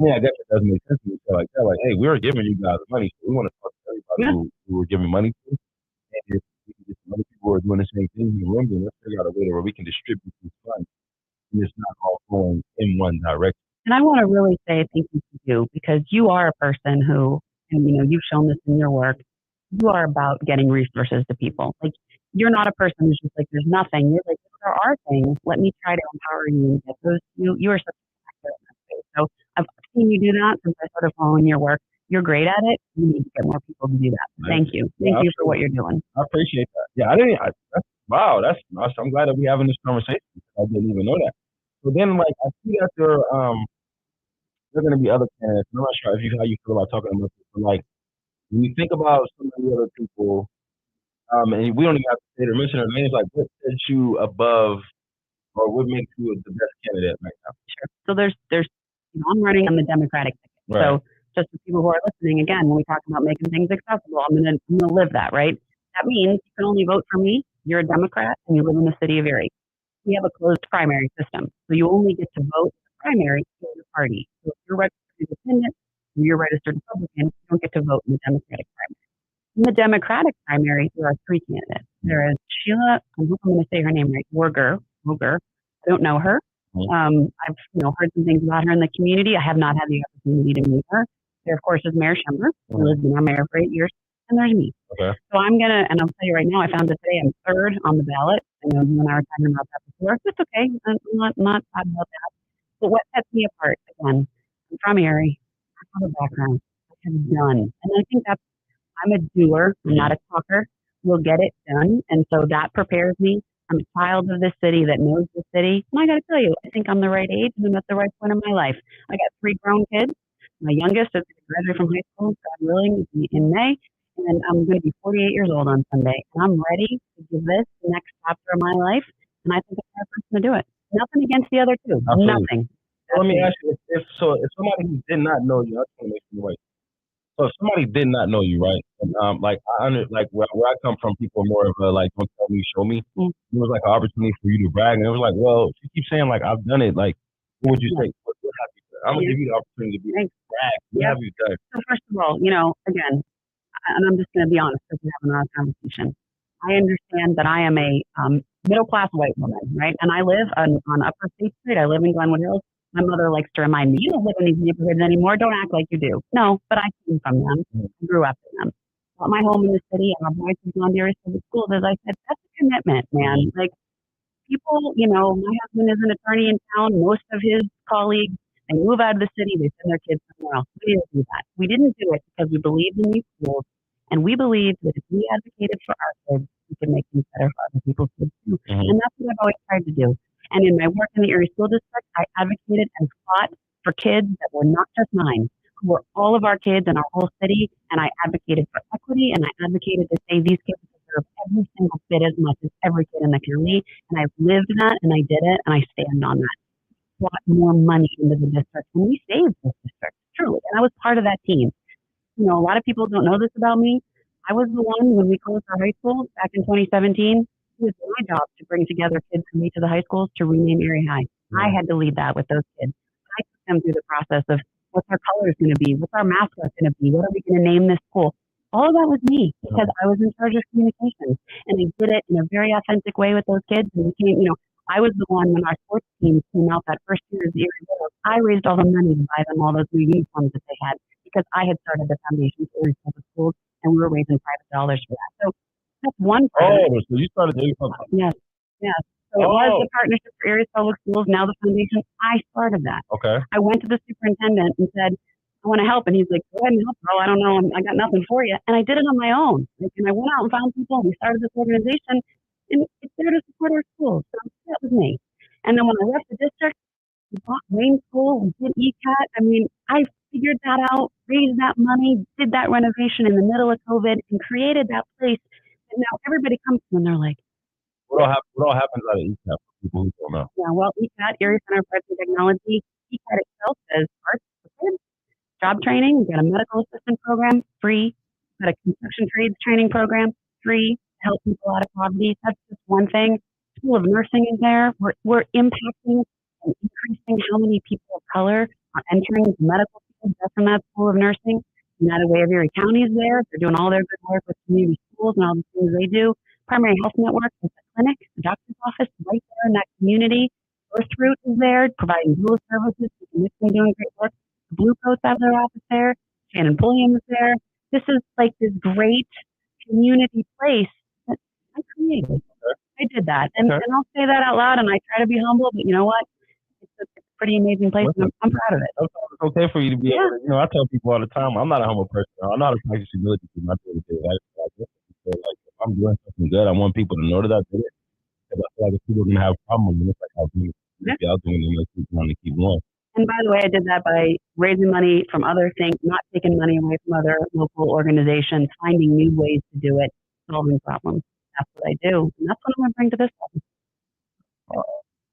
I mean, I guess it doesn't make sense to me. So like that, like, hey, we are giving you guys money, so we want to talk to everybody
Yeah.
who we're giving money to. And if we can get some other people who are doing the same thing in the room, then let's figure out a way where we can distribute these funds and it's not all going in one direction.
And I want to really say thank you to you because you are a person who, and you've shown this in your work, you are about getting resources to people. Like, you're not a person who's just like, there's nothing. You're like, there are things. Let me try to empower you and get those. You are such a factor in that space. So I've seen you do that since I started following your work. You're great at it. You need to get more people to do that. Thank you.
Yeah,
Thank you for what you're doing.
I appreciate that. Yeah, I didn't. That's, wow, that's awesome. I'm glad that we're having this conversation. I didn't even know that. So then, like, I see that there are going to be other candidates. I'm not sure if you how you feel about talking about this, but like when you think about some of the other people, and we don't even have to say their mention their names. Like, what sets you above, or what makes you the best candidate right now?
Sure. So I'm running on the Democratic ticket.
Right.
So just for people who are listening, again, when we talk about making things accessible, I'm gonna live that, right? That means you can only vote for me. You're a Democrat and you live in the city of Erie. We have a closed primary system, so you only get to vote in the primary if you're party. So if you're registered independent or you're registered Republican, you don't get to vote in the Democratic primary. In the Democratic primary, there are three candidates. There is Sheila, I hope I'm going to say her name right, Woger. I don't know her. I've heard some things about her in the community. I have not had the opportunity to meet her. There, of course, is Mayor Schember, who has been our mayor for 8 years, and there's me.
Okay.
So I'm gonna, and I'll tell you right now, I found that today I'm third on the ballot. I know you and I were talking about that before. It's okay. I'm not sad about that. But what sets me apart, again, I'm from Erie. I have a background. I have done. And I think that's, I'm a doer. I'm not a talker. We'll get it done. And so that prepares me. I'm a child of this city that knows the city. And I got to tell you, I think I'm the right age and I'm at the right point in my life. I got 3 grown kids. My youngest is going to graduate from high school, God willing, in May. And I'm going to be 48 years old on Sunday. And I'm ready to give this the next chapter of my life. And I think I'm the right person to do it. Nothing against the other two.
Absolutely.
Nothing.
Let me ask you, if somebody who did not know you, I just want to make sure right. So if somebody did not know you, right? And like where I come from, people are more of a like, don't tell me, show me. It was like an opportunity for you to brag, and it was like, well, she keeps saying like I've done it. Like, what would you say? What have you done? I'm gonna give you the opportunity to be brag. What have you done?
So first of all, again, and I'm just going to be honest because we're having another conversation. I understand that I am a middle class white woman, right? And I live on Upper State Street. I live in Glenwood Hills. My mother likes to remind me, you don't live in these neighborhoods anymore. Don't act like you do. No, but I came from them. I grew up in them. Bought my home in the city. And our boys have gone to Erie Public Schools. As I said, that's a commitment, man. Like people, my husband is an attorney in town. Most of his colleagues, they move out of the city. They send their kids somewhere else. We didn't do that. We didn't do it because we believed in these schools. And we believed that if we advocated for our kids, we could make things better for other people's kids too. And that's what I've always tried to do. And in my work in the Erie School District, I advocated and fought for kids that were not just mine, who were all of our kids in our whole city. And I advocated for equity, and I advocated to say these kids deserve every single bit as much as every kid in the county. And I've lived that, and I did it, and I stand on that. Brought more money into the district, and we saved this district, truly. And I was part of that team. A lot of people don't know this about me. I was the one when we closed our high school back in 2017. It was my job to bring together kids from each of the high schools to rename Erie High. I had to lead that with those kids. I took them through the process of what's our colors going to be, what's our mascot going to be, what are we going to name this school. All of that was me because I was in charge of communications, and I did it in a very authentic way with those kids. And I was the one when our sports team came out that first year as the Erie Bulls. I raised all the money to buy them all those new uniforms that they had because I had started the foundation for Erie Public Schools, and we were raising private dollars for that. So that's one part.
So you started Erie Public Schools?
Yes. So it was the partnership for Erie Public Schools, now the foundation. I started that.
Okay.
I went to the superintendent and said, I want to help. And he's like, go ahead and help, bro. I don't know. I got nothing for you. And I did it on my own. And I went out and found people, and we started this organization, and it's there to support our schools. So that was me. And then when I left the district, we bought Wayne School, we did ECAT. I mean, I figured that out, raised that money, did that renovation in the middle of COVID, and created that place. And now everybody comes to me and they're like,
what all happens out of ECAT for people who don't know?
Yeah, well, ECAT, Erie Center for Arts and Technology, ECAT itself says arts for kids, job training, we've got a medical assistant program, free, we've got a construction trades training program, free, to help people out of poverty. That's just one thing. School of Nursing is there. We're impacting and increasing how many people of color are entering the medical field just from that School of Nursing. United Way of Erie County is there. They're doing all their good work with community schools and all the things they do. Primary Health Network is the clinic, the doctor's office right there in that community. Birth Root is there, providing dual services. They're doing great work. The Blue Coats have their office there. Shannon Pulliam is there. This is like this great community place that I created. I did that. And I'll say that out loud, and I try to be humble, but you know what? It's a pretty amazing place, and I'm proud of it.
It's okay for you to be able to, I tell people all the time, I'm not a humble person. I'm not a practice humility in my day-to-day life. Like, if I'm doing something good, I want people to know that I did it. Because I feel like if people are going to have a problem with it, it's like I'll do it. I'll do it, and keep going and keep going.
And by the way, I did that by raising money from other things, not taking money away from other local organizations, finding new ways to do it, solving problems. That's what I do. And that's what I'm going to bring to this one.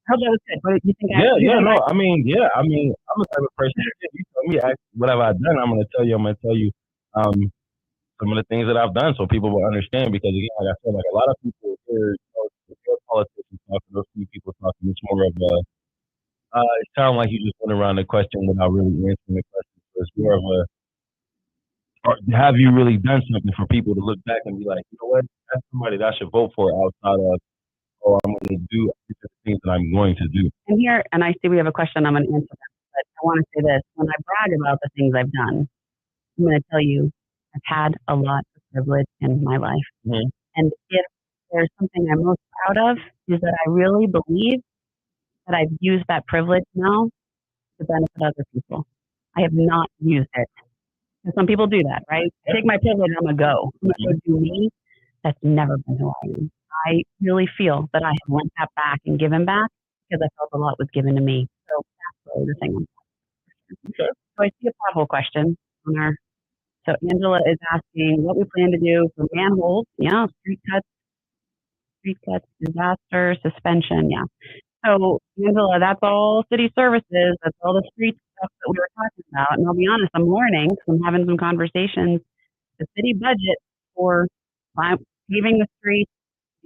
I hope that was good. What do you think?
I'm the type of person, if you tell me what have I done, I'm going to tell you some of the things that I've done so people will understand. Because again, like I said, like a lot of people hear, politicians talking, those few people talking, it's more of It sounded like you just went around the question without really answering the question. So it's more of a, have you really done something for people to look back and be like, you know what, that's somebody that I should vote for outside of, oh, I'm going to do the things that I'm going to do.
And here, and I see we have a question, I'm going to answer that. But I want to say this, when I brag about the things I've done, I'm going to tell you, I've had a lot of privilege in my life.
Mm-hmm.
And if there's something I'm most proud of, is that I really believe that I've used that privilege now to benefit other people. I have not used it. And some people do that, right? I take my privilege, I'm going to go. I'm going to go do me. That's never been who I am. I really feel that I have lent that back and given back because I felt a lot was given to me. So that's really the thing.
Okay.
So I see a pothole question on our. So Angela is asking what we plan to do for manholes. Yeah, street cuts, disaster, suspension. Yeah. So Angela, that's all city services. That's all the street stuff that we were talking about. And I'll be honest, I'm learning because I'm having some conversations. The city budget for paving the streets,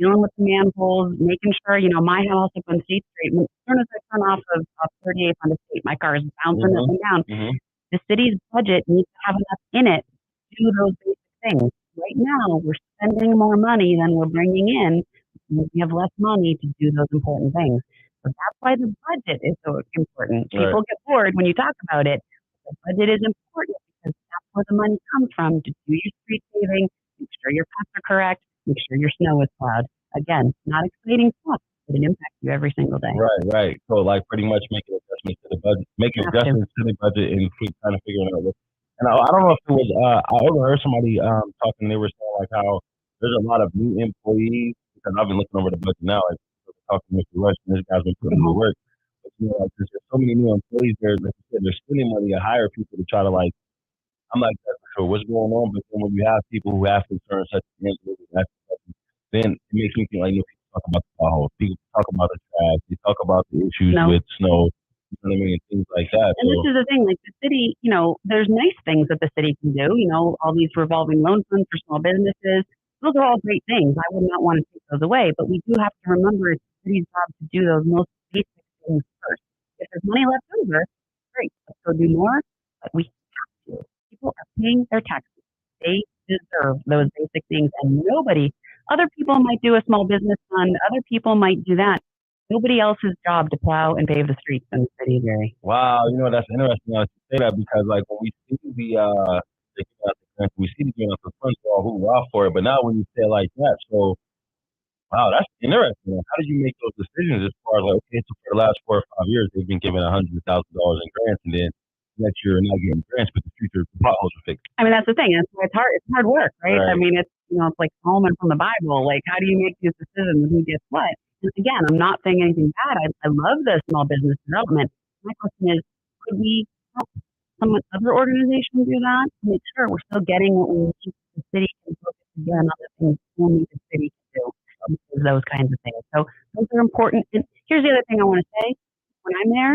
dealing with the manholes, making sure, my house up on State Street, as soon as I turn off of 38th on the state, my car is bouncing up and down.
Mm-hmm.
The city's budget needs to have enough in it to do those basic things. Right now, we're spending more money than we're bringing in. We have less money to do those important things. So that's why the budget is so important.
Right.
People get bored when you talk about it. The budget is important because that's where the money comes from to do your street paving, make sure your paths are correct, make sure your snow is plowed. Again, not exciting stuff, but it impacts you every single day.
Right. So like pretty much making adjustments to the budget, to the budget, and keep kind of figuring out what. And I don't know if it was. I overheard somebody talking. They were saying like how there's a lot of new employees because I've been looking over the budget now. Like talking to Mr. Rush, and this guy's been putting in the work. But like there's so many new employees there. Like you said, they're spending money to hire people to try to like. I'm not exactly sure what's going on, but then when you have people who have concerns such as then it makes me feel like people talk about the potholes, people talk about the trash, they talk about the issues with snow, you know what I mean, things like that.
And this is the thing, like the city, there's nice things that the city can do, all these revolving loan funds for small businesses. Those are all great things. I would not want to take those away, but we do have to remember it's the city's job to do those most basic things first. If there's money left over, great, let's go do more, but we have to. People are paying their taxes. They deserve those basic things, and other people might do a small business fund, other people might do that. Nobody else's job to plow and pave the streets in the city of Erie.
Wow, that's interesting to say that because like when we see we see the giving out the funds, we're all who off for it, but now when you say it like that, so wow, that's interesting. How did you make those decisions as far as like, okay, so for the last 4 or 5 years, they've been giving $100,000 in grants, and then next year not getting grants, but the potholes are fixed.
I mean, that's the thing. It's hard. It's hard work, right? I mean, it's it's like Solomon from the Bible. Like, how do you make these decisions? Who gets what? And again, I'm not saying anything bad. I love the small business development. My question is, could we help other organizations do that to make sure we're still getting what we need? The city can focus again on the things only the city can do. Those kinds of things. So those are important. And here's the other thing I want to say. When I'm there,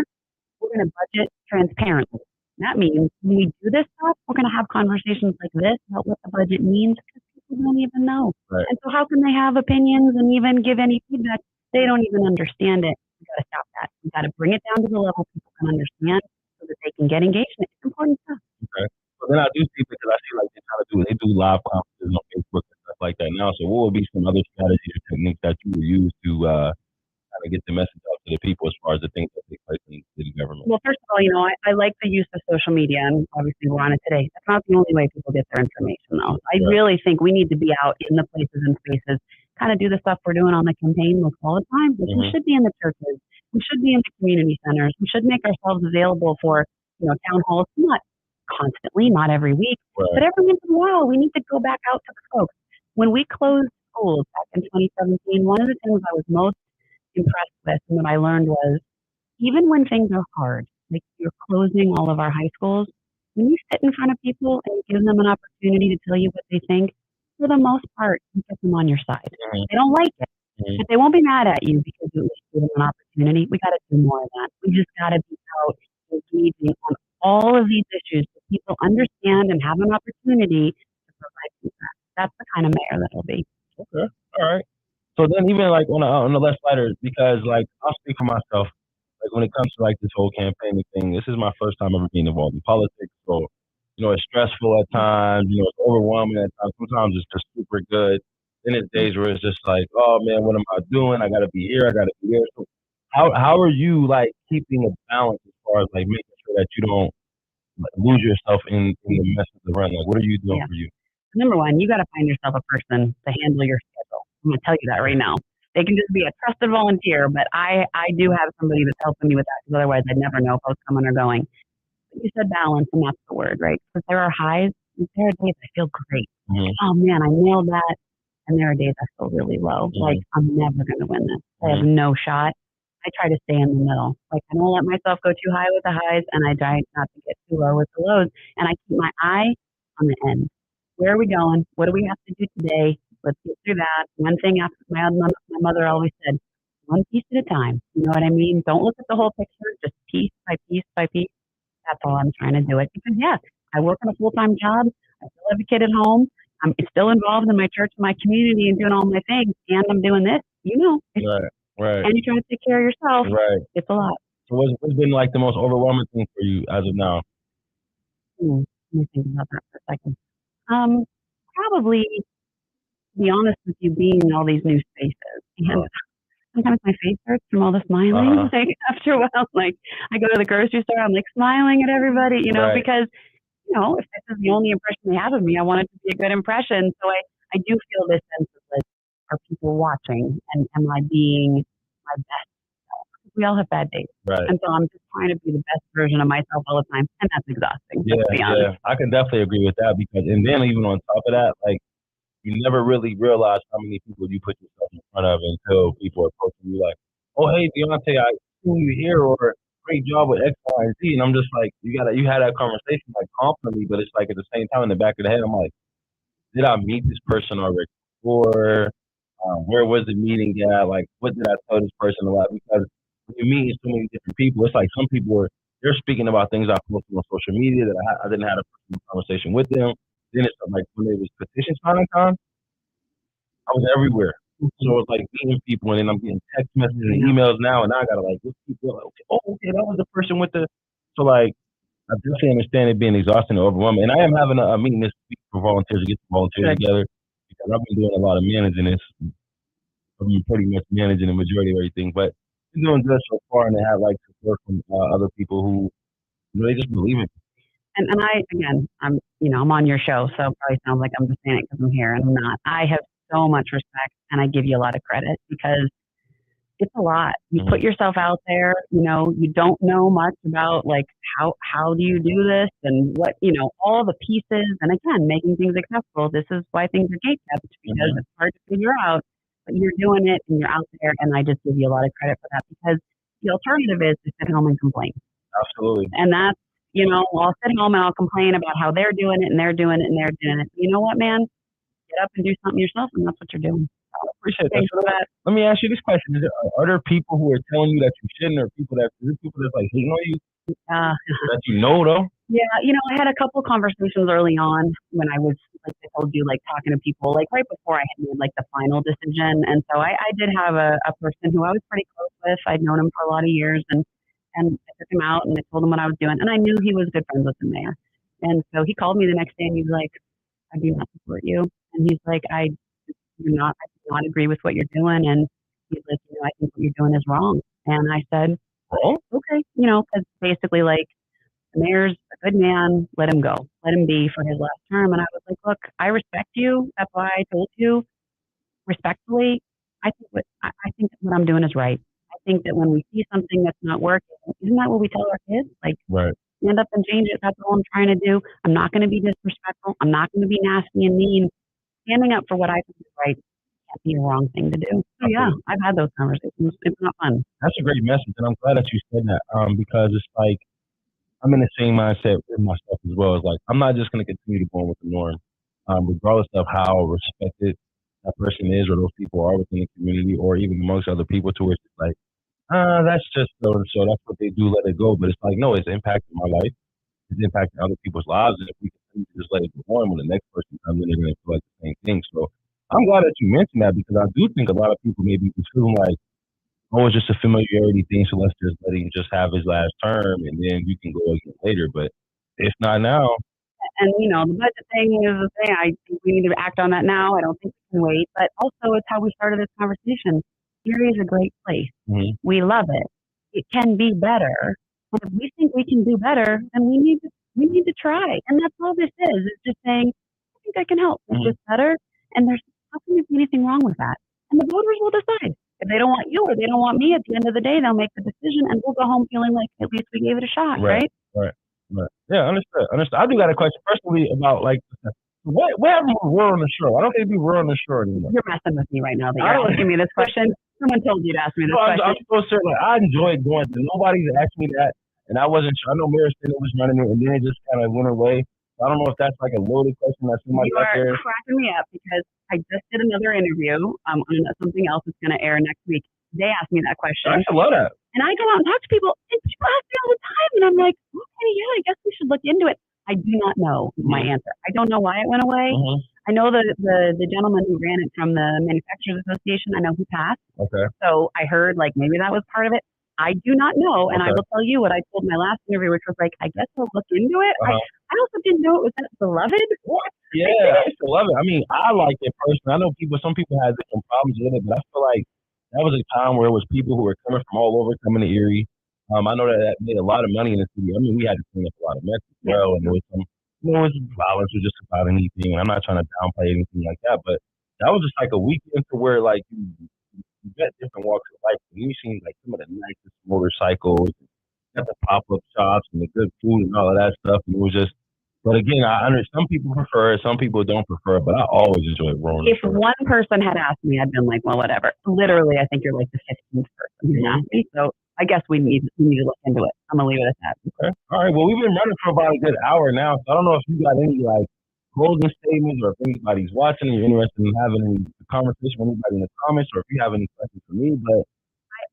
we're going to budget transparently. That means when we do this stuff, we're going to have conversations like this about what the budget means because people don't even know.
Right.
And so how can they have opinions and even give any feedback? They don't even understand it. We got to stop that. We got to bring it down to the level people can understand so that they can get engaged. It's important stuff.
Okay. So then I do see because I see like they do live conferences on Facebook and stuff like that now. So what would be some other strategies or techniques that you would use to kind of get the message out to the people as far as the things that take place in city government?
Well, first of all, I like the use of social media, and obviously we're on it today. That's not the only way people get their information, though. I really think we need to be out in the places and spaces, kind of do the stuff we're doing on the campaign list all the time. But we should be in the churches. We should be in the community centers. We should make ourselves available for, town halls, not constantly, not every week, but every once in a while, we need to go back out to the folks. When we closed schools back in 2017, one of the things I was most impressed with and what I learned was even when things are hard, like you're closing all of our high schools, when you sit in front of people and you give them an opportunity to tell you what they think, for the most part, you get them on your side. They don't like it, but they won't be mad at you because you gave them an opportunity. We got to do more of that. We just got to be out engaging on all of these issues so people understand and have an opportunity to provide feedback. That's the kind of mayor that will be.
Okay, all right. So then even like on the less lighter, because like I'll speak for myself. Like when it comes to like this whole campaigning thing, this is my first time ever being involved in politics. So, it's stressful at times, it's overwhelming at times. Sometimes it's just super good. Then there's days where it's just like, oh man, what am I doing? I gotta be here, I gotta be there. So how are you like keeping a balance as far as like making sure that you don't like, lose yourself in the mess of the run? Like what are you doing
Yeah.
for you?
Number one, you got to find yourself a person to handle your schedule. I'm going to tell you that right now. They can just be a trusted volunteer, but I do have somebody that's helping me with that because otherwise I'd never know if I was coming or going. But you said balance, and that's the word, right? Because there are highs, and there are days I feel great.
Mm-hmm.
Oh man, I nailed that. And there are days I feel really low.
Mm-hmm.
Like I'm never going to win this. I have no shot. I try to stay in the middle. Like I don't let myself go too high with the highs, and I try not to get too low with the lows. And I keep my eye on the end. Where are we going? What do we have to do today? Let's get through that. One thing after my mother always said, one piece at a time. You know what I mean? Don't look at the whole picture, just piece by piece by piece. That's all I'm trying to do it. Because yeah, I work in a full-time job. I still have a kid at home. I'm still involved in my church, my community, and doing all my things. And I'm doing this.
Right, right,
and you're trying to take care of yourself.
right.
It's a lot.
So what's been like the most overwhelming thing for you as of now?
Let me think about that for a second. Probably, to be honest with you, being in all these new spaces. And sometimes my face hurts from all the smiling. Like after a while, like I go to the grocery store, I'm like smiling at everybody,
Right.
because if this is the only impression they have of me, I want it to be a good impression. So I do feel this sense of like, are people watching and am I being my best self? We all have bad days.
Right.
And so I'm just trying to be the best version of myself all the time. And that's exhausting.
Yeah,
Let's be honest.
I can definitely agree with that because, and then even on top of that, like you never really realize how many people you put yourself in front of until people are approaching you like, "Oh, hey, Deontay, I see you here," or "Great job with X, Y, and Z." And I'm just like, you had that conversation like confidently, but it's like at the same time in the back of the head, I'm like, did I meet this person already? Or where was the meeting at? Like, what did I tell this person about? Because when you meet so many different people, it's like some people they're speaking about things I posted on social media that I didn't have a personal conversation with them. Then it's like when it was petition signing time, I was everywhere. So it's like meeting people, and then I'm getting text messages and emails now, and now I gotta like look people like, okay, okay, that was the person with the. So like, I definitely understand it being exhausting and overwhelming. And I am having a meeting this week for volunteers to get the volunteers together because I've been doing a lot of managing this. I've been pretty much managing the majority of everything, but I'm doing good so far, and I have like support from other people who they just believe in.
And I, again, I'm on your show, so it probably sounds like I'm just saying it because I'm here, and I'm not. I have so much respect, and I give you a lot of credit because it's a lot. You put yourself out there, you don't know much about like how do you do this and what, all the pieces. And again, making things accessible. This is why things are gate kept because it's hard to figure out, but you're doing it and you're out there. And I just give you a lot of credit for that because the alternative is to sit home and complain.
Absolutely.
And that's, I'll sit home and I'll complain about how they're doing it and they're doing it and they're doing it. You know what, man? Get up and do something yourself, and that's what you're doing.
I appreciate that. So let me ask you this question: are there people who are telling you that you shouldn't, or people that's like hating on you that you know though?
Yeah, I had a couple conversations early on when I was, like I told you, like talking to people, like right before I had made like the final decision. And so I did have a person who I was pretty close with. I'd known him for a lot of years, and I took him out and I told him what I was doing, and I knew he was good friends with the mayor. And so he called me the next day and he was like, "I do not support you," and he's like, I do not agree with what you're doing. And he's like, I think what you're doing is wrong. And I said, oh, okay, because basically like the mayor's a good man, let him go, let him be for his last term. And I was like, look, I respect you. That's why I told you respectfully. I think that what I'm doing is right. I think that when we see something that's not working, isn't that what we tell our kids? Like,
right.
Stand up and change it. That's all I'm trying to do. I'm not going to be disrespectful. I'm not going to be nasty and mean. Standing up for what I think is right can't be a wrong thing to do. So yeah, I've had those conversations. It's not fun.
That's a great message, and I'm glad that you said that. Because it's like I'm in the same mindset with myself as well. It's like I'm not just going to continue to go on with the norm, regardless of how respected that person is or those people are within the community or even amongst other people. To where it's like, that's just so and so. That's what they do. Let it go. But it's like, no, it's impacting my life. It's impacting other people's lives. And if we continue to just let it go on, when the next person comes in, they're going to feel like the same thing. So I'm glad that you mentioned that because I do think a lot of people maybe assume like, oh, it's just a familiarity thing, so let's just let him just have his last term, and then you can go again later. But if not now,
And, the budget thing is the thing. I think we need to act on that now. I don't think we can wait. But also, it's how we started this conversation. Erie is a great place.
mhm,
We love it. It can be better. And if we think we can do better, then we need to try. And that's all this is. It's just saying, I think I can help make
mhm,
this better. And there's how can there be anything wrong with that? And the voters will decide. If they don't want you or they don't want me, at the end of the day, they'll make the decision and we'll go home feeling like at least we gave it a shot,
right,
right?
right, right. Yeah, understood, understood. I do got a question personally about like what happened with Rural on the Shore? I don't think we Rural on the Shore anymore.
You're messing with me right now that
I
you're
don't.
asking me this question. Someone told you to ask me this
No, I'm
question.
so serious. Like, I enjoyed going to. Nobody's asked me that, and I wasn't sure. I know Mayor State was running it, and then it just kind of went away. So I don't know if that's like a loaded question that somebody
You
out
are
there.
cracking me up because I just did another interview on something else that's going to air next week. They asked me that question.
I love that.
And I go out and talk to people, and people ask me all the time. And I'm like, okay, yeah, I guess we should look into it. I do not know my
Mhm,
answer. I don't know why it went away.
mhm.
I know the gentleman who ran it from the Manufacturers Association, I know he passed.
Okay,
So I heard like maybe that was part of it. I do not know. And I
okay.
will tell you what I told my last interview, which was like, I guess I'll look into it.
Uh-huh.
I also didn't know it was that beloved.
What? Yeah, I used to love it. I mean, I like it personally. I know some people had different problems with it, but I feel like that was a time where it was people who were coming from all over coming to Erie. I know that made a lot of money in the city. I mean, we had to clean up a lot of mess as
Yeah.
well, and there was some, it was violence or just about anything. And I'm not trying to downplay anything like that, but that was just like a weekend to where like you met different walks of life. And you seen like some of the nicest motorcycles, got the pop up shops and the good food and all of that stuff. And it was just, but again, I understand some people prefer it, some people don't prefer it, but I always enjoyed rolling.
If one person had asked me, I'd been like, well, whatever. Literally, I think you're like the 15th person who asked me. So I guess we need to look into it. I'm gonna leave it at that.
Okay. All right. Well, we've been running for about a good hour now, so I don't know if you got any like closing statements or if anybody's watching and you're interested in having a conversation with anybody in the comments or if you have any questions for me. But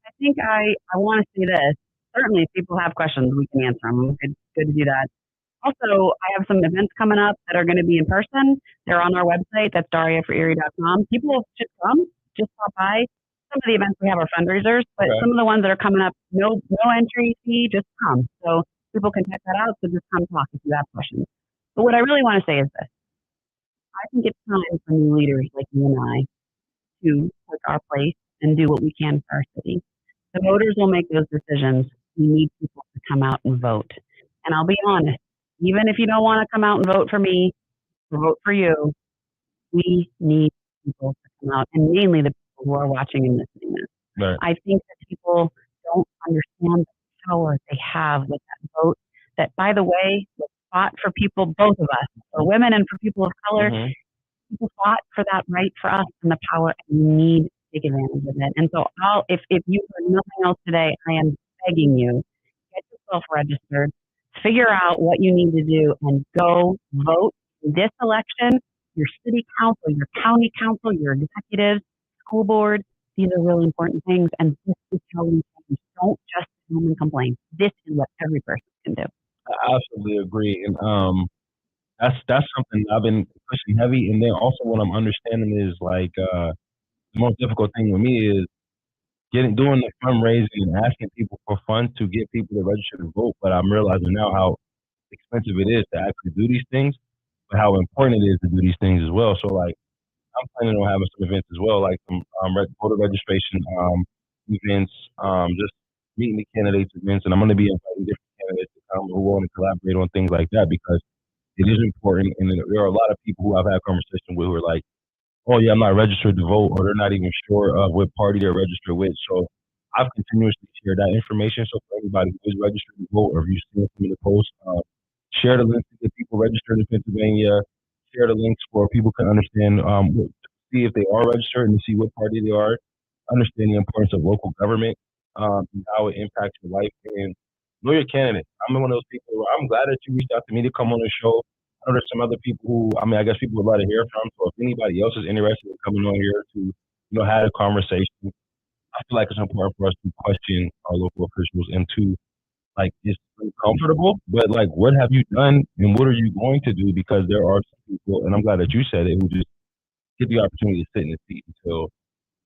I think I want to say this. Certainly, if people have questions, we can answer them. Good to do that. Also, I have some events coming up that are going to be in person. They're on our website. That's dariaforerie.com. People should come, just stop by. Some of the events we have are fundraisers, but
Okay.
some of the ones that are coming up, no entry fee, just come. So people can check that out. So just come talk if you have questions. But what I really want to say is this. I think it's time for new leaders like you and I to take our place and do what we can for our city. The voters will make those decisions. We need people to come out and vote. And I'll be honest, even if you don't want to come out and vote for me or vote for you, we need people to come out, and mainly the people who are watching and listening this.
Right.
I think that people don't understand the power they have with that vote. That, by the way, was fought for people, both of us, for women and for people of color.
Mhm.
People fought for that right for us and the power, and we need to take advantage of it. And so, if you heard nothing else today, I am begging you, get yourself registered, figure out what you need to do, and go vote in this election. Your city council, your county council, your executives, school board. These are really important things, and this is how we change. Don't just sit home and complain. This is what every person can do.
I absolutely agree. And that's something I've been pushing heavy. And then also what I'm understanding is like the most difficult thing with me is doing the fundraising and asking people for funds to get people to register to vote. But I'm realizing now how expensive it is to actually do these things, but how important it is to do these things as well. So like I'm planning on having some events as well, like some voter registration events, just meeting the candidates events, and I'm going to be inviting different candidates to come who want to collaborate on things like that because it is important. And there are a lot of people who I've had conversations with who are like, oh yeah, I'm not registered to vote, or they're not even sure of what party they're registered with. So I've continuously shared that information. So for anybody who is registered to vote, or if you've seen some of the posts, share the links to get people registered in Pennsylvania. Share the links where people can understand, see if they are registered and see what party they are. Understand the importance of local government and how it impacts your life. And know your candidate. I'm one of those people. I'm glad that you reached out to me to come on the show. I know there's some other people who, I mean, I guess people would love to hear from. So if anybody else is interested in coming on here to, have a conversation, I feel like it's important for us to question our local officials and to like it's uncomfortable, but like what have you done and what are you going to do? Because there are some people, and I'm glad that you said it, who just get the opportunity to sit in the seat until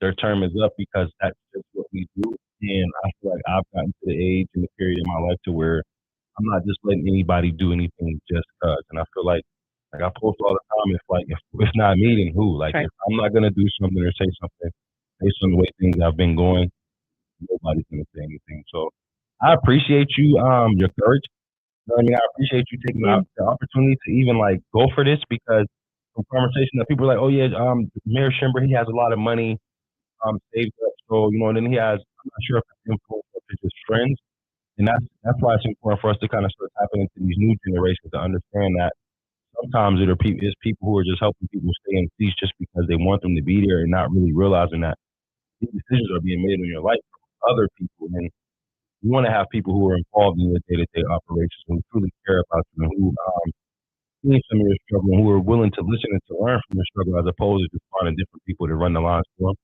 their term is up because that's just what we do. And I feel like I've gotten to the age and the period in my life to where I'm not just letting anybody do anything just cause. And I feel like I post all the time, it's like if it's not me, then who? Like
Right.
if I'm not gonna do something or say something based on the way things have been going, nobody's gonna say anything. So I appreciate you, your courage. You know what I mean? I appreciate you taking
Yeah.
the opportunity to even like go for this because from conversation that people are like, oh yeah, Mayor Schimber, he has a lot of money, saved up. So, you know, and then he has, I'm not sure if it's influence or if it's his friends. And that's why it's important for us to kind of start tapping into these new generations to understand that sometimes it's people who are just helping people stay in seats just because they want them to be there and not really realizing that these decisions are being made in your life from other people. And you want to have people who are involved in the day-to-day operations who truly care about you and who see some of your struggle and who are willing to listen and to learn from your struggle as opposed to just finding different people to run the lines for them.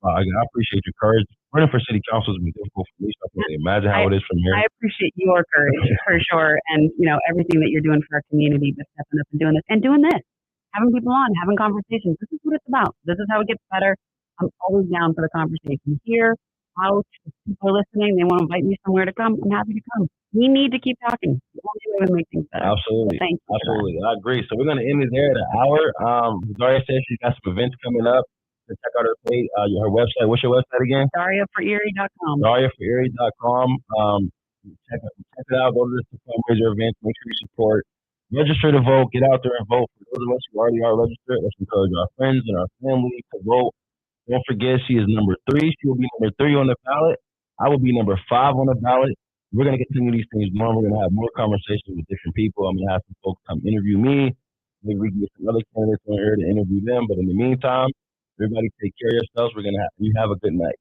I appreciate your courage. Running for city council has been difficult for me, so I can only imagine how it is from here.
I appreciate your courage for sure, and you know everything that you're doing for our community, just stepping up and doing this, having people on, having conversations. This is what it's about. This is how it gets better. I'm always down for the conversation here, out. If people are listening, they want to invite me somewhere to come. I'm happy to come. We need to keep talking. The only way to make things better.
Absolutely.
So thank you.
Absolutely. I agree. So we're going to end it there at an hour. Daria says she's got some events coming up. So check out her page, her website. What's your website again?
DariaForErie.com.
DariaForErie.com. Check it out. Go to the fundraiser event. Make sure you support. Register to vote. Get out there and vote. For those of us who already are registered, let's encourage our friends and our family to vote. Don't forget, she is number 3. She will be number 3 on the ballot. I will be number 5 on the ballot. We're going to continue these things going. We're going to have more conversations with different people. I'm going to have some folks come interview me. Maybe we can get some other candidates on here to interview them. But in the meantime, everybody take care of yourselves. You have a good night.